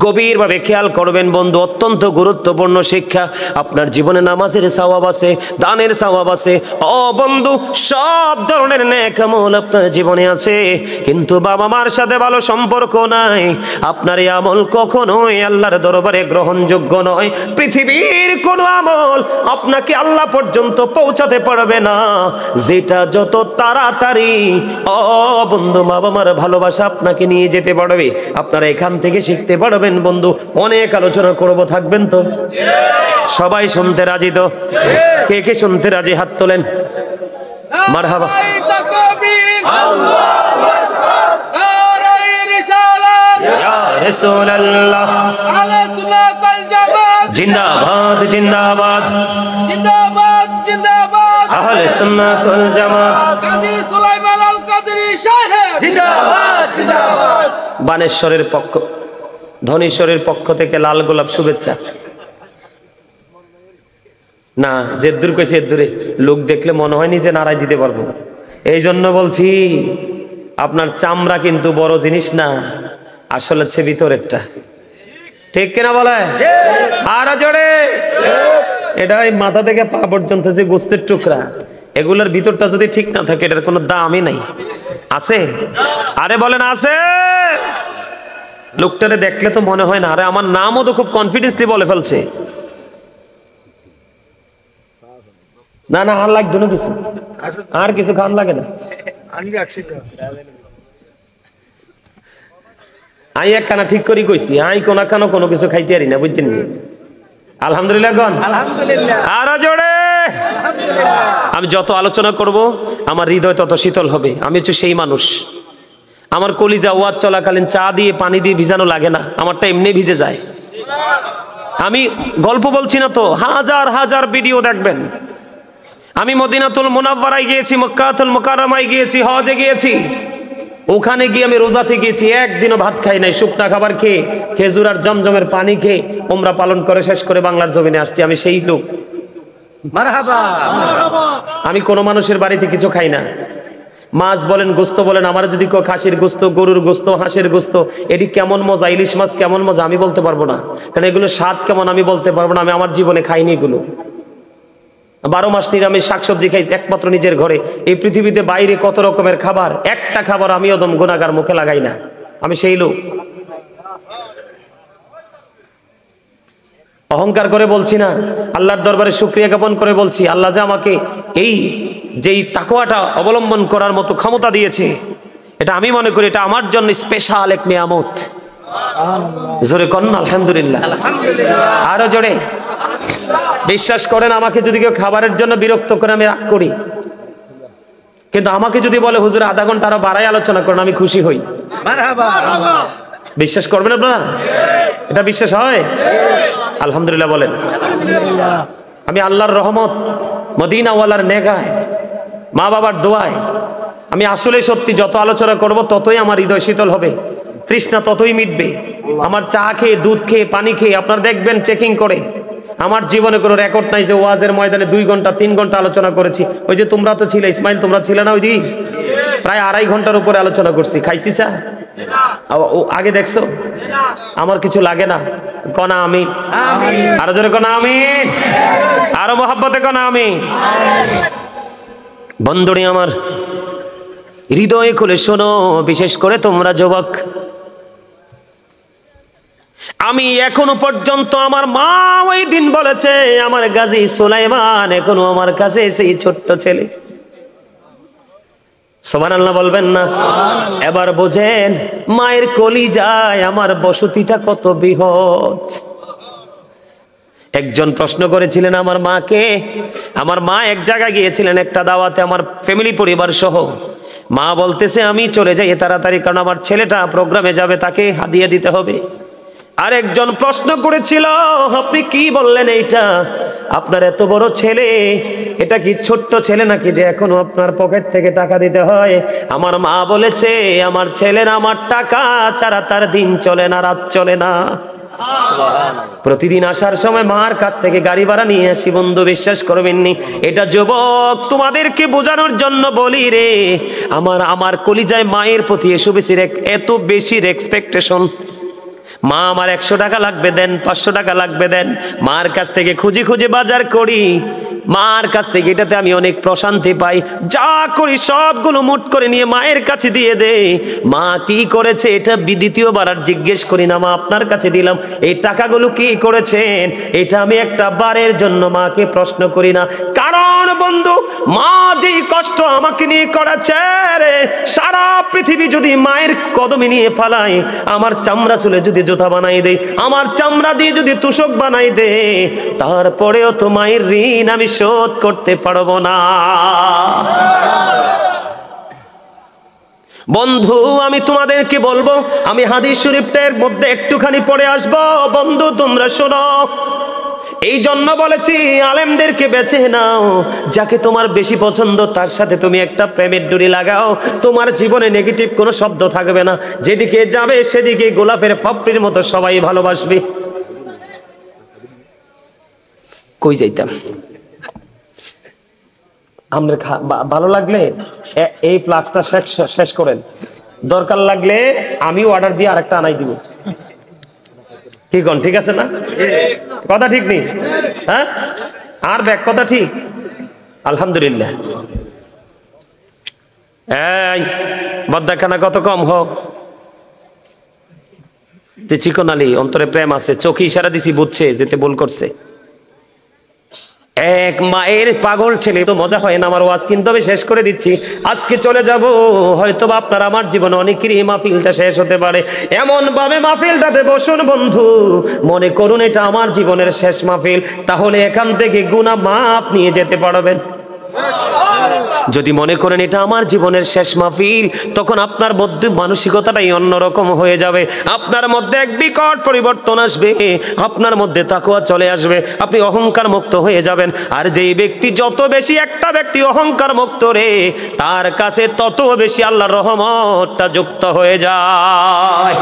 গভীরভাবে খেয়াল করবেন বন্ধু, অত্যন্ত গুরুত্বপূর্ণ শিক্ষা। আপনার জীবনে নামাজের সওয়াব আছে, দানের সওয়াব আছে, ও বন্ধু সব ধরনের নেক আমল আপনার জীবনে আছে, কিন্তু বাবা মার সাথে ভালো সম্পর্ক নাই, আপনার এই আমল কখনোই আল্লাহর দরবারে গ্রহণযোগ্য নয়। পৃথিবীর কোনো আমল আপনাকে আল্লাহ পর্যন্ত পৌঁছাতে পারবে না, যেটা যত তাড়াতাড়ি ও বন্ধু বাবা মার ভালোবাসা আপনাকে নিয়ে যেতে পারবে। আপনারা এখান থেকে শিখতে পারবেন বন্ধু। অনেক আলোচনা করব, থাকবেন তো? সবাই শুনতে রাজি তো? কে কে শুনতে রাজি হাত তোলেন। মারহাবা। জিন্দাবাদ জিন্দাবাদ জিন্দাবাদ জিন্দাবাদ আহলে সুন্নাত ওয়াল জামাত। কাজী সুলাইমান আল কাদরি সাহেব জিন্দাবাদ জিন্দাবাদ। বানেশ্বরের পক্ষ, ধনেশ্বরের পক্ষ থেকে লাল গোলাপ শুভেচ্ছা। না, যে দূর কইছে এর দূরে লোক দেখলে মনে হয়নি যে নারাই দিতে পারবো। এই জন্য বলছি, আপনার চামড়া কিন্তু বড় জিনিস না, আসলে হচ্ছে ভিতরেরটা। ঠিক কিনা বলে? আরো জোরে। এটা ওই মাথা থেকে পা পর্যন্ত যে গোস্তের টুকরা, এগুলোর ভিতরটা যদি ঠিক না থাকে এটার কোনো দামই নাই। আছে? আরে বলেন আছে? লোকটারে দেখলে তো মনে হয় না, আরে আমার নামও তো খুব কনফিডেন্সলি বলে ফেলছে। না না, আর লাগতো না কিছু, আর কিছু খান লাগে না। আই একখানা ঠিক করি কইছি, আই কোন খানো কোনো কিছু খাইতে পারি না, বুঝছেন? আলহামদুলিল্লাহ গন, আলহামদুলিল্লাহ। আরো জোরে। আমি যত আলোচনা করব আমার হৃদয় তত শীতল হবে। আমি হচ্ছে সেই মানুষ, আমার কলিজা ওয়াজ চলাকালীন চা দিয়ে পানি দিয়ে ভিজানো লাগে না, আমারটা এমনি ভিজে যায়। আমি গল্প বলছি না তো, হাজার হাজার ভিডিও দেখবেন। আমি মদিনাতুল মুনাওয়ারায় গিয়েছি, মক্কাতুল মুকাররমায় গিয়েছি, হজে গিয়েছি। ওখানে গিয়ে আমি রোজাতে গিয়েছি, একদিনও ভাত খাই নাই, শুকনা খাবার খেয়ে খেজুর আর জমজমের পানি খেয়ে উমরা পালন করে শেষ করে বাংলার জমিনে আসছি। আমি সেই লোক। মারহাবা। আমি কোনো মানুষের বাড়িতে কিছু খাই না। মাছ বলেন, গোস্ত বলেন, আমার যদি কেউ খাসির গোস্ত, গরুর গোস্ত, হাঁসের গোস্ত, এটি কেমন মজা, ইলিশ মাছ কেমন মজা আমি বলতে পারবো না, কারণ এগুলো স্বাদ কেমন আমি বলতে পারবো না। আমি আমার জীবনে খাইনি এগুলো। 12 মাস নিরামিষ শাকসবজি খাই একমাত্র নিজের ঘরে। এই পৃথিবীতে বাইরে কত রকমের খাবার, একটা খাবার আমি ওদম গুনাহগার মুখে লাগাই না। আমি সেই লোক। অহংকার করে বলছি না, আল্লাহর দরবারে শুকরিয়া জ্ঞাপন করে বলছি, আল্লাহ যে আমাকে এই যেই তাকওয়াটা অবলম্বন করার মতো ক্ষমতা দিয়েছে, এটা আমি মনে করি এটা আমার জন্য স্পেশাল এক নিয়ামত। জোরে কন আলহামদুলিল্লাহ। আরো জোরে। বিশ্বাস করেন, আমাকে যদি কেউ খাবারের জন্য বিরক্ত করে আমি রাগ করি, কিন্তু আমাকে যদি বলে হুজুর আধা ঘন্টা আরো বাড়াই আলোচনা করেন, আমি খুশি হই। বিশ্বাস করবেন আপনারা? এটা বিশ্বাস হয়? আলহামদুলিল্লাহ বলেন। আমি আল্লাহর রহমত, মদিনাওয়ালার নেগায়, মা বাবার দোয়ায় আমি আসলে সত্যি যত আলোচনা করব ততই আমার হৃদয় শীতল হবে, তৃষ্ণা ততই মিটবে। আমার চা খেয়ে, দুধ খেয়ে, পানি খেয়ে আপনারা দেখবেন চেকিং করে, আমার জীবনে কোনো রেকর্ড নাই যে ওয়াজের ময়দানে 2 ঘন্টা 3 ঘন্টা আলোচনা করেছি। ওই যে তোমরা তো ছিলে, ইসমাইল তোমরা ছিলে না ওই দিন, প্রায় 2.5 ঘন্টার উপরে আলোচনা করছি। খাইছি চা আগে দেখছো? আমার কিছু লাগে না। কনা আমিন। আরো জোরে কনা আমিন। আরো মহব্বতে কনা আমিন। বন্ধুরে আমার, হৃদয়ে খুলে শোনো, বিশেষ করে তোমরা যুবক। আমি এখনো পর্যন্ত, আমার মা ওই দিন বলেছে, আমার গাজী সুলাইমান এখনো আমার কাছে সেই ছোট্ট ছেলে। সুবহানাল্লাহ বলবেন না? এবার বোঝেন মায়ের কলিজায় আমার বসতিটা কত বৃহৎ। একজন প্রশ্ন করেছিলেন আমার মাকে, আমার মা এক জায়গায় গিয়েছিলেন একটা দাওয়াতে আমার ফ্যামিলি পরিবার সহ। মা বলতেছে আমি চলে যাই তাড়াতাড়ি, কারণ আমার ছেলেটা প্রোগ্রামে যাবে, তাকে হাদিয়া দিতে হবে। আর একজন প্রশ্ন করেছিল, আপনি কি বললেন এইটা? আপনার এত বড় ছেলে, এটা কি ছোট্ট ছেলে নাকি যে এখনো আপনার পকেট থেকে টাকা দিতে হয়? আমার মা বলেছে, আমার ছেলের আমার টাকা ছাড়া তার দিন চলে না, রাত চলে না। প্রতিদিন আসার সময় মার কাছ থেকে গাড়ি ভাড়া নিয়ে আসি। বন্ধু বিশ্বাস করবেননি, এটা যুবক তোমাদেরকে বোঝানোর জন্য বলি রে। আমার কলিজায় মায়ের প্রতি এত বেশি এক্সপেকটেশন। মা আমার 100 টাকা লাগবে দেন, 500 টাকা লাগবে দেন, মার কাছ থেকে খুঁজে খুঁজে বাজার করি। মার কাছ থেকে এটাতে আমি অনেক প্রশান্তি পাই। যা করি সবগুলো মুট করে নিয়ে মায়ের কাছে দিয়ে দে। মা কি করেছে এটা দ্বিতীয়বার আর জিজ্ঞেস করি না, মা আপনার কাছে দিলাম, এই টাকাগুলো কি করেছেন এটা আমি একটা বারের জন্য মাকে প্রশ্ন করি না। কারণ বন্ধু, মা যেই কষ্ট আমাকে নিয়ে করেছে রে, সারা পৃথিবী যদি মায়ের কদমে নিয়ে ফালায়, আমার চামড়া চুলে যদি জুতা বানাই দেয়, আমার চামড়া দিয়ে যদি তুষক বানাই দে, তারপরেও তো মায়ের ঋণ আমি শোধ করতে পারবো না। বন্ধু আমি তোমাদেরকে বলবো, আমি হাদিস শরীফটার মধ্যে একটুখানি পড়ে আসবো। বন্ধু তোমরা শোনো, এই জন্য বলেছি আলেমদেরকে বেছে নাও, যাকে তোমার বেশি পছন্দ তার সাথে তুমি একটা প্রেমের ডুরি লাগাও। তোমার জীবনে নেগেটিভ কোনো শব্দ থাকবে না, যেদিকে যাবে সেদিকে গোলাপের পাপড়ির মতো সবাই ভালোবাসবে। কই যাইতাম, আমরা ভালো লাগলে এই ফ্লাক্সটা শেষ করেন, দরকার লাগলে আমি অর্ডার দিয়ে আরেকটা আনাই দিব। কি কোন ঠিক আছে না? কথা ঠিক নেই? হ্যাঁ, আর ব্যাক কথা ঠিক। আলহামদুলিল্লাহ। এই বদ্দাখানা কত কম হোক, যে চিকন আলী অন্তরে প্রেম আছে, চোখে ইশারা দিছি, বুঝছে যেতে ভুল করছে। এক মায়ের পাগল ছেলে, তো মজা হয় না আমার ওয়াজ, কিন্তু আমি শেষ করে দিচ্ছি। আজকে চলে যাব, হয়তো আপনার আমার জীবনে অনেকেরই মাহফিলটা শেষ হতে পারে। এমন ভাবে মাহফিলটাতে বসুন বন্ধু, মনে করুন এটা আমার জীবনের শেষ মাহফিল, তাহলে এখান থেকে গুনাহ মাফ নিয়ে যেতে পারবেন। যদি মনে করেন এটা আমার জীবনের শেষ মাহফিল, তখন আপনার মধ্যে মানসিকতাটাই অন্যরকম হয়ে যাবে। আপনার মধ্যে এক বিকট পরিবর্তন আসবে, আপনার মধ্যে তাকওয়া চলে আসবে, আপনি অহংকার মুক্ত হয়ে যাবেন। আর যেই ব্যক্তি যত বেশি একটা ব্যক্তি অহংকার মুক্ত রে, তার কাছে তত বেশি আল্লাহর রহমতটা যুক্ত হয়ে যায়।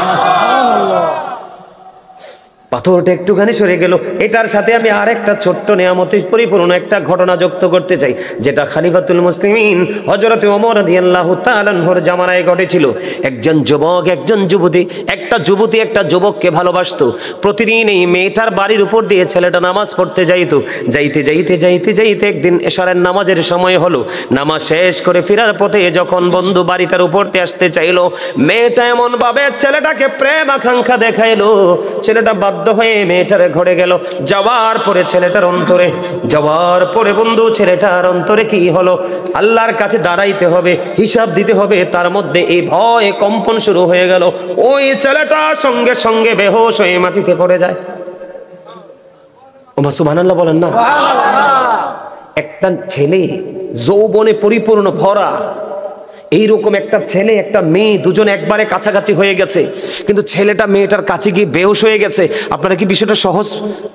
পাথরটা একটুখানি সরে গেল। এটার সাথে আমি আরেকটা ছোট্ট নিয়ামতে পরিপূর্ণ একটা ঘটনা যুক্ত করতে চাই, যেটা খলিফাতুল মুসলিমিন হযরত ওমর রাদিয়াল্লাহু তাআলা আনহুর জামানায় ঘটেছিল। একজন যুবক, একজন যুবতী, একটা যুবতী একটা যুবককে ভালোবাসতো। প্রতিদিন এই মেয়েটার বাড়ির উপর দিয়ে ছেলেটা নামাজ পড়তে যাইতো। যাইতে যাইতে যাইতে যাইতে একদিন এশারের নামাজের সময় হলো। নামাজ শেষ করে ফেরার পথে যখন বন্ধু বাড়িটার উপর দিয়ে আসতে চাইলো, মেয়েটা এমন ভাবে ছেলেটাকে প্রেম আকাঙ্ক্ষা দেখাইলো, ছেলেটা বাধ্য হয়ে মেয়েটার ঘরে গেল। যাওয়ার পরে ছেলেটার অন্তরে, যাওয়ার পরে বন্ধু ছেলেটার অন্তরে কি হলো, আল্লাহর কাছে দাঁড়াইতে হবে, হিসাব দিতে হবে। তার মধ্যে এই ভয় কম্পন শুরু হয়ে গেল। ওই ছেলেটা সঙ্গে সঙ্গে বেহুশ হয়ে মাটিতে পড়ে যায়। ওমা সুবহানাল্লাহ বলেন না। একটা ছেলে যৌবনে পরিপূর্ণ ভরা, এইরকম একটা ছেলে একটা মেয়ে দুজন একবারে কাছাকাছি হয়ে গেছে, কিন্তু ছেলেটা মেয়েটার কাছে গিয়ে বেহুশ হয়ে গেছে। আপনারা কি বিষয়টা সহজ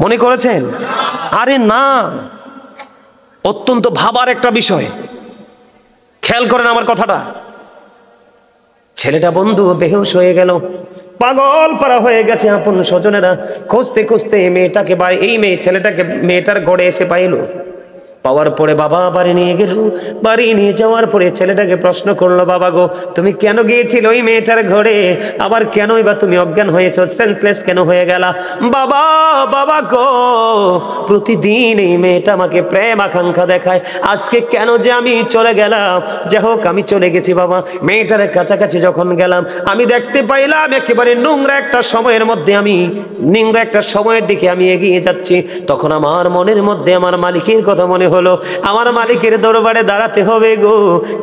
মনে করেছেন? আরে না, অত্যন্ত ভাবার একটা বিষয়। খেয়াল করেন আমার কথাটা। ছেলেটা বন্ধু বেহুশ হয়ে গেল, পাগল পারা হয়ে গেছে। আপন স্বজনেরা খুঁজতে খুঁজতে মেয়েটাকে এই মেয়ে ছেলেটাকে মেয়েটার ঘরে এসে পাইলো। পাওয়ার পরে বাবা বাড়ি নিয়ে গেল। বাড়ি নিয়ে যাওয়ার পরে ছেলেটাকে প্রশ্ন করলো, বাবা গো তুমি কেন গিয়েছিল ওই মেয়েটার ঘরে, আবার কেনই বা তুমি অজ্ঞান হয়েছো, সেন্সলেস কেন হয়ে গেলা? বাবা বাবা গো, প্রতিদিন এই মেয়েটা আমাকে প্রেম আকাঙ্ক্ষা দেখায়, আজকে কেন যে আমি চলে গেলাম। যাই হোক আমি চলে গেছি বাবা। মেয়েটার কাছাকাছি যখন গেলাম আমি দেখতে পাইলাম একেবারে নোংরা একটা সময়ের মধ্যে, আমি নোংরা একটা সময়ের দিকে আমি এগিয়ে যাচ্ছি। তখন আমার মনের মধ্যে আমার মালিকের কথা মনে হলো, আমার মালিকের দরবারে দাঁড়াতে হবে গো,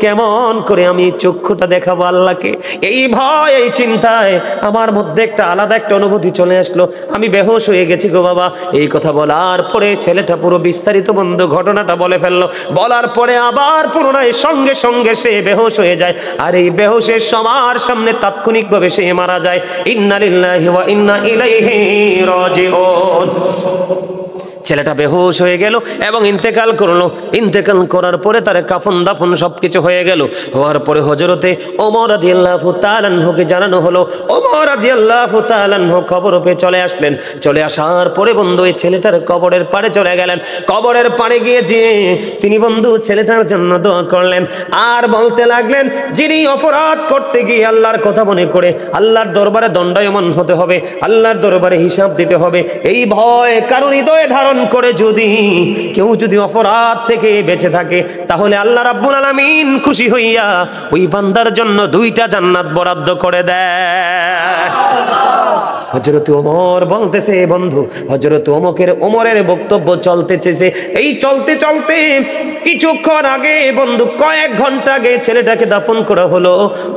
কেমন করে আমি চক্ষুটা দেখাবো আল্লাহকে। এই ভয় এই চিন্তায় আমার মধ্যে একটা আলাদা একটা অনুভূতি চলে আসলো। আমি বেহুশ হয়ে গেছি গো বাবা। এই কথা বলার পরে ছেলেটা পুরো বিস্তারিত বন্ধু ঘটনাটা বলে ফেললো। বলার পরে আবার পুনরায় সঙ্গে সঙ্গে সে বেহুশ হয়ে যায়। আর এই বেহুশের সবার সামনে তাৎক্ষণিকভাবে সে মারা যায়। ইন্না লিল্লাহি ওয়া ইন্না ইলাইহি রাজিউন। ছেলেটা বেহুশ হয়ে গেল এবং ইন্তেকাল করলো। ইন্তেকাল করার পরে তার কাফন দাফন সবকিছু হয়ে গেল। হওয়ার পরে হযরতে ওমর রাদিয়াল্লাহু তাআলা আনহুকে জানানো হলো। ওমর রাদিয়াল্লাহু তাআলা আনহু কবর পেয়ে চলে আসলেন। চলে আসার পরে বন্ধু এই ছেলেটার কবরের পাড়ে চলে গেলেন। কবরের পাড়ে গিয়ে যে তিনি বন্ধু ছেলেটার জন্য দোয়া করলেন আর বলতে লাগলেন, যিনি অপরাধ করতে গিয়ে আল্লাহর কথা মনে করে আল্লাহর দরবারে দণ্ডায়মান হতে হবে, আল্লাহর দরবারে হিসাব দিতে হবে, এই ভয় কারো হৃদয়ে ধারণ করে যদি কেউ যদি অপরাধ থেকে বেঁচে থাকে, তাহলে আল্লাহ রাব্বুল আলামিন খুশি হইয়া ওই বান্দার জন্য 2টা জান্নাত বরাদ্দ করে দেয়। হযরত ওমর বলতেছে বন্ধু, হযরত ওমরের বক্তব্য চলতেছে। এই চলতে চলতে কিছুক্ষণ আগে বন্ধু, কয়েক ঘন্টা আগে ছেলেটাকে দাফন করা হলো।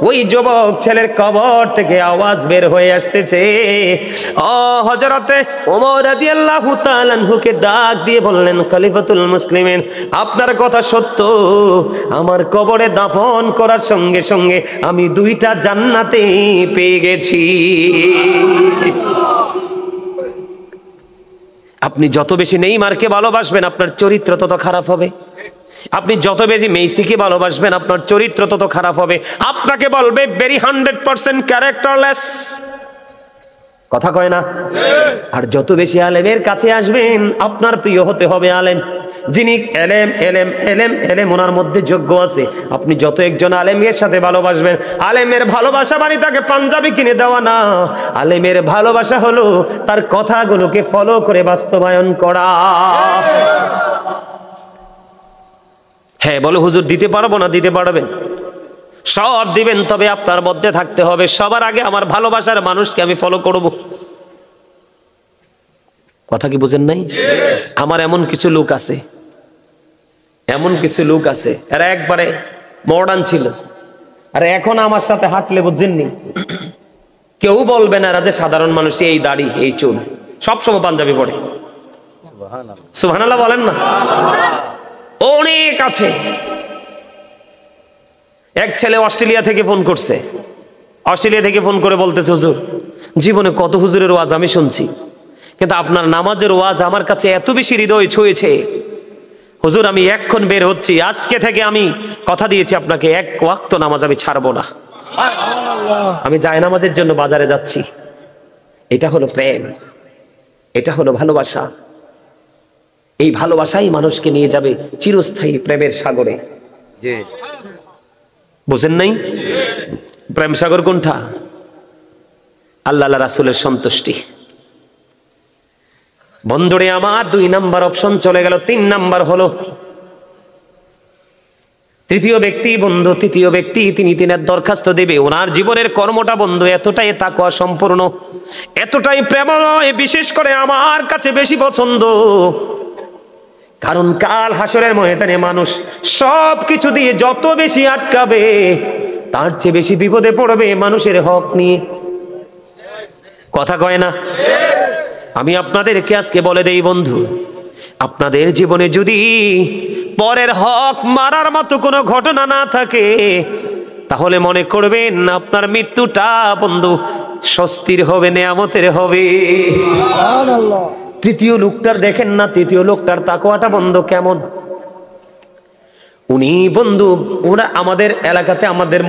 ওই যুবক ছেলের কবর থেকে আওয়াজ বের হয়ে আসতেছে। ও হযরতে ওমর রাদিয়াল্লাহু তাআলা আনহুকে ডাক দিয়ে বললেন, খলিফাতুল মুসলিমিন আপনার কথা সত্য, আমার কবরে দাফন করার সঙ্গে সঙ্গে আমি 2টা জান্নাতে পেয়ে গেছি। আপনি যত বেশি নেইমারকে ভালোবাসবেন আপনার চরিত্র তত খারাপ হবে। আপনি যত বেশি মেসিকে ভালোবাসবেন আপনার চরিত্র তত খারাপ হবে। আপনাকে বলবে ভেরি 100% ক্যারেক্টারলেস, কথা কয় না? আর যত বেশি আলেমের কাছে আসবেন আপনার প্রিয় হতে হবে আলেম, যিনি এলেম এলেম এলেম এলেম ওনার মধ্যে যোগ্য আছে। আপনি যত একজন আলেমের সাথে ভালোবাসবেন, আলেমের ভালোবাসা মানে তাকে পাঞ্জাবি কিনে দেওয়া না, আলেমের ভালোবাসা হলো তার কথাগুলোকে ফলো করে বাস্তবায়ন করা। হ্যাঁ বলো হুজুর দিতে পারবো না, দিতে পারবেন, সব দিবেন, তবে আপনার মধ্যে থাকতে হবে সবার আগে আমার ভালোবাসার মানুষকে আমি ফলো করব। কথা কি বুঝেন নাই? আমার এমন কিছু লোক আছে, এমন কিছু লোক আছে এরা একবারে মডার্ন ছিল, আর এখন আমার সাথে হাঁটলে বুঝছেননি কেউ বলবে না এরা যে সাধারণ মানুষ, এই দাড়ি এই চুল, সবসময় পাঞ্জাবি পরে। সুবহানাল্লাহ বলেন না? অনেক আছে। এক ছেলে অস্ট্রেলিয়া থেকে ফোন করছে, অস্ট্রেলিয়া থেকে ফোন করে বলতেছে, হুজুর জীবনে কত হুজুরের ওয়াজ আমি শুনছি, কিন্তু আপনার নামাজের ওয়াজ আমার কাছে এত বেশি হৃদয় ছুঁয়েছে। হুজুর আমি এক্ষণ বের হচ্ছি, আজকে থেকে আমি কথা দিয়েছি আপনাকে, এক ওয়াক্ত নামাজ আমি ছাড়বো না, আমি জায়নামাজের জন্য বাজারে যাচ্ছি। এটা হলো প্রেম, এটা হলো ভালোবাসা। এই ভালোবাসাই মানুষকে নিয়ে যাবে চিরস্থায়ী প্রেমের সাগরে। বুঝেন নাই? প্রেম সাগর কোনটা? আল্লাহ রাসূলের সন্তুষ্টি। বন্ধুরে আমার 2 নাম্বার অপশন চলে গেল। 3 নাম্বার হলো তৃতীয় ব্যক্তি। বন্ধু তৃতীয় ব্যক্তি তিনি তিনার দরখাস্ত দেবে, ওনার জীবনের কর্মটা বন্ধু এতটাই তাকওয়া সম্পূর্ণ, এতটাই প্রেমময়, বিশেষ করে আমার কাছে বেশি পছন্দ। কারণ কাল হাসরের ময়দানে মানুষ সব কিছু দিয়ে যত বেশি আটকাবে, তার চেয়ে বেশি বিপদে পড়বে মানুষের হক নিয়ে। কথা কয় না? আমি আপনাদেরকে আজকে বলে দেই বন্ধু, আপনাদের জীবনে যদি পরের হক মারার মতো কোনো ঘটনা না থাকে, তাহলে মনে করবেন আপনার মৃত্যুটা বন্ধু স্বস্তির হবে, নেয়ামতের হবে। তৃতীয় লোকটার দেখেন না, তৃতীয় লোকটার তাকওয়াটা বন্ধু কেমন। উনি বন্ধু, ওরা আমাদের এলাকাতে আমাদের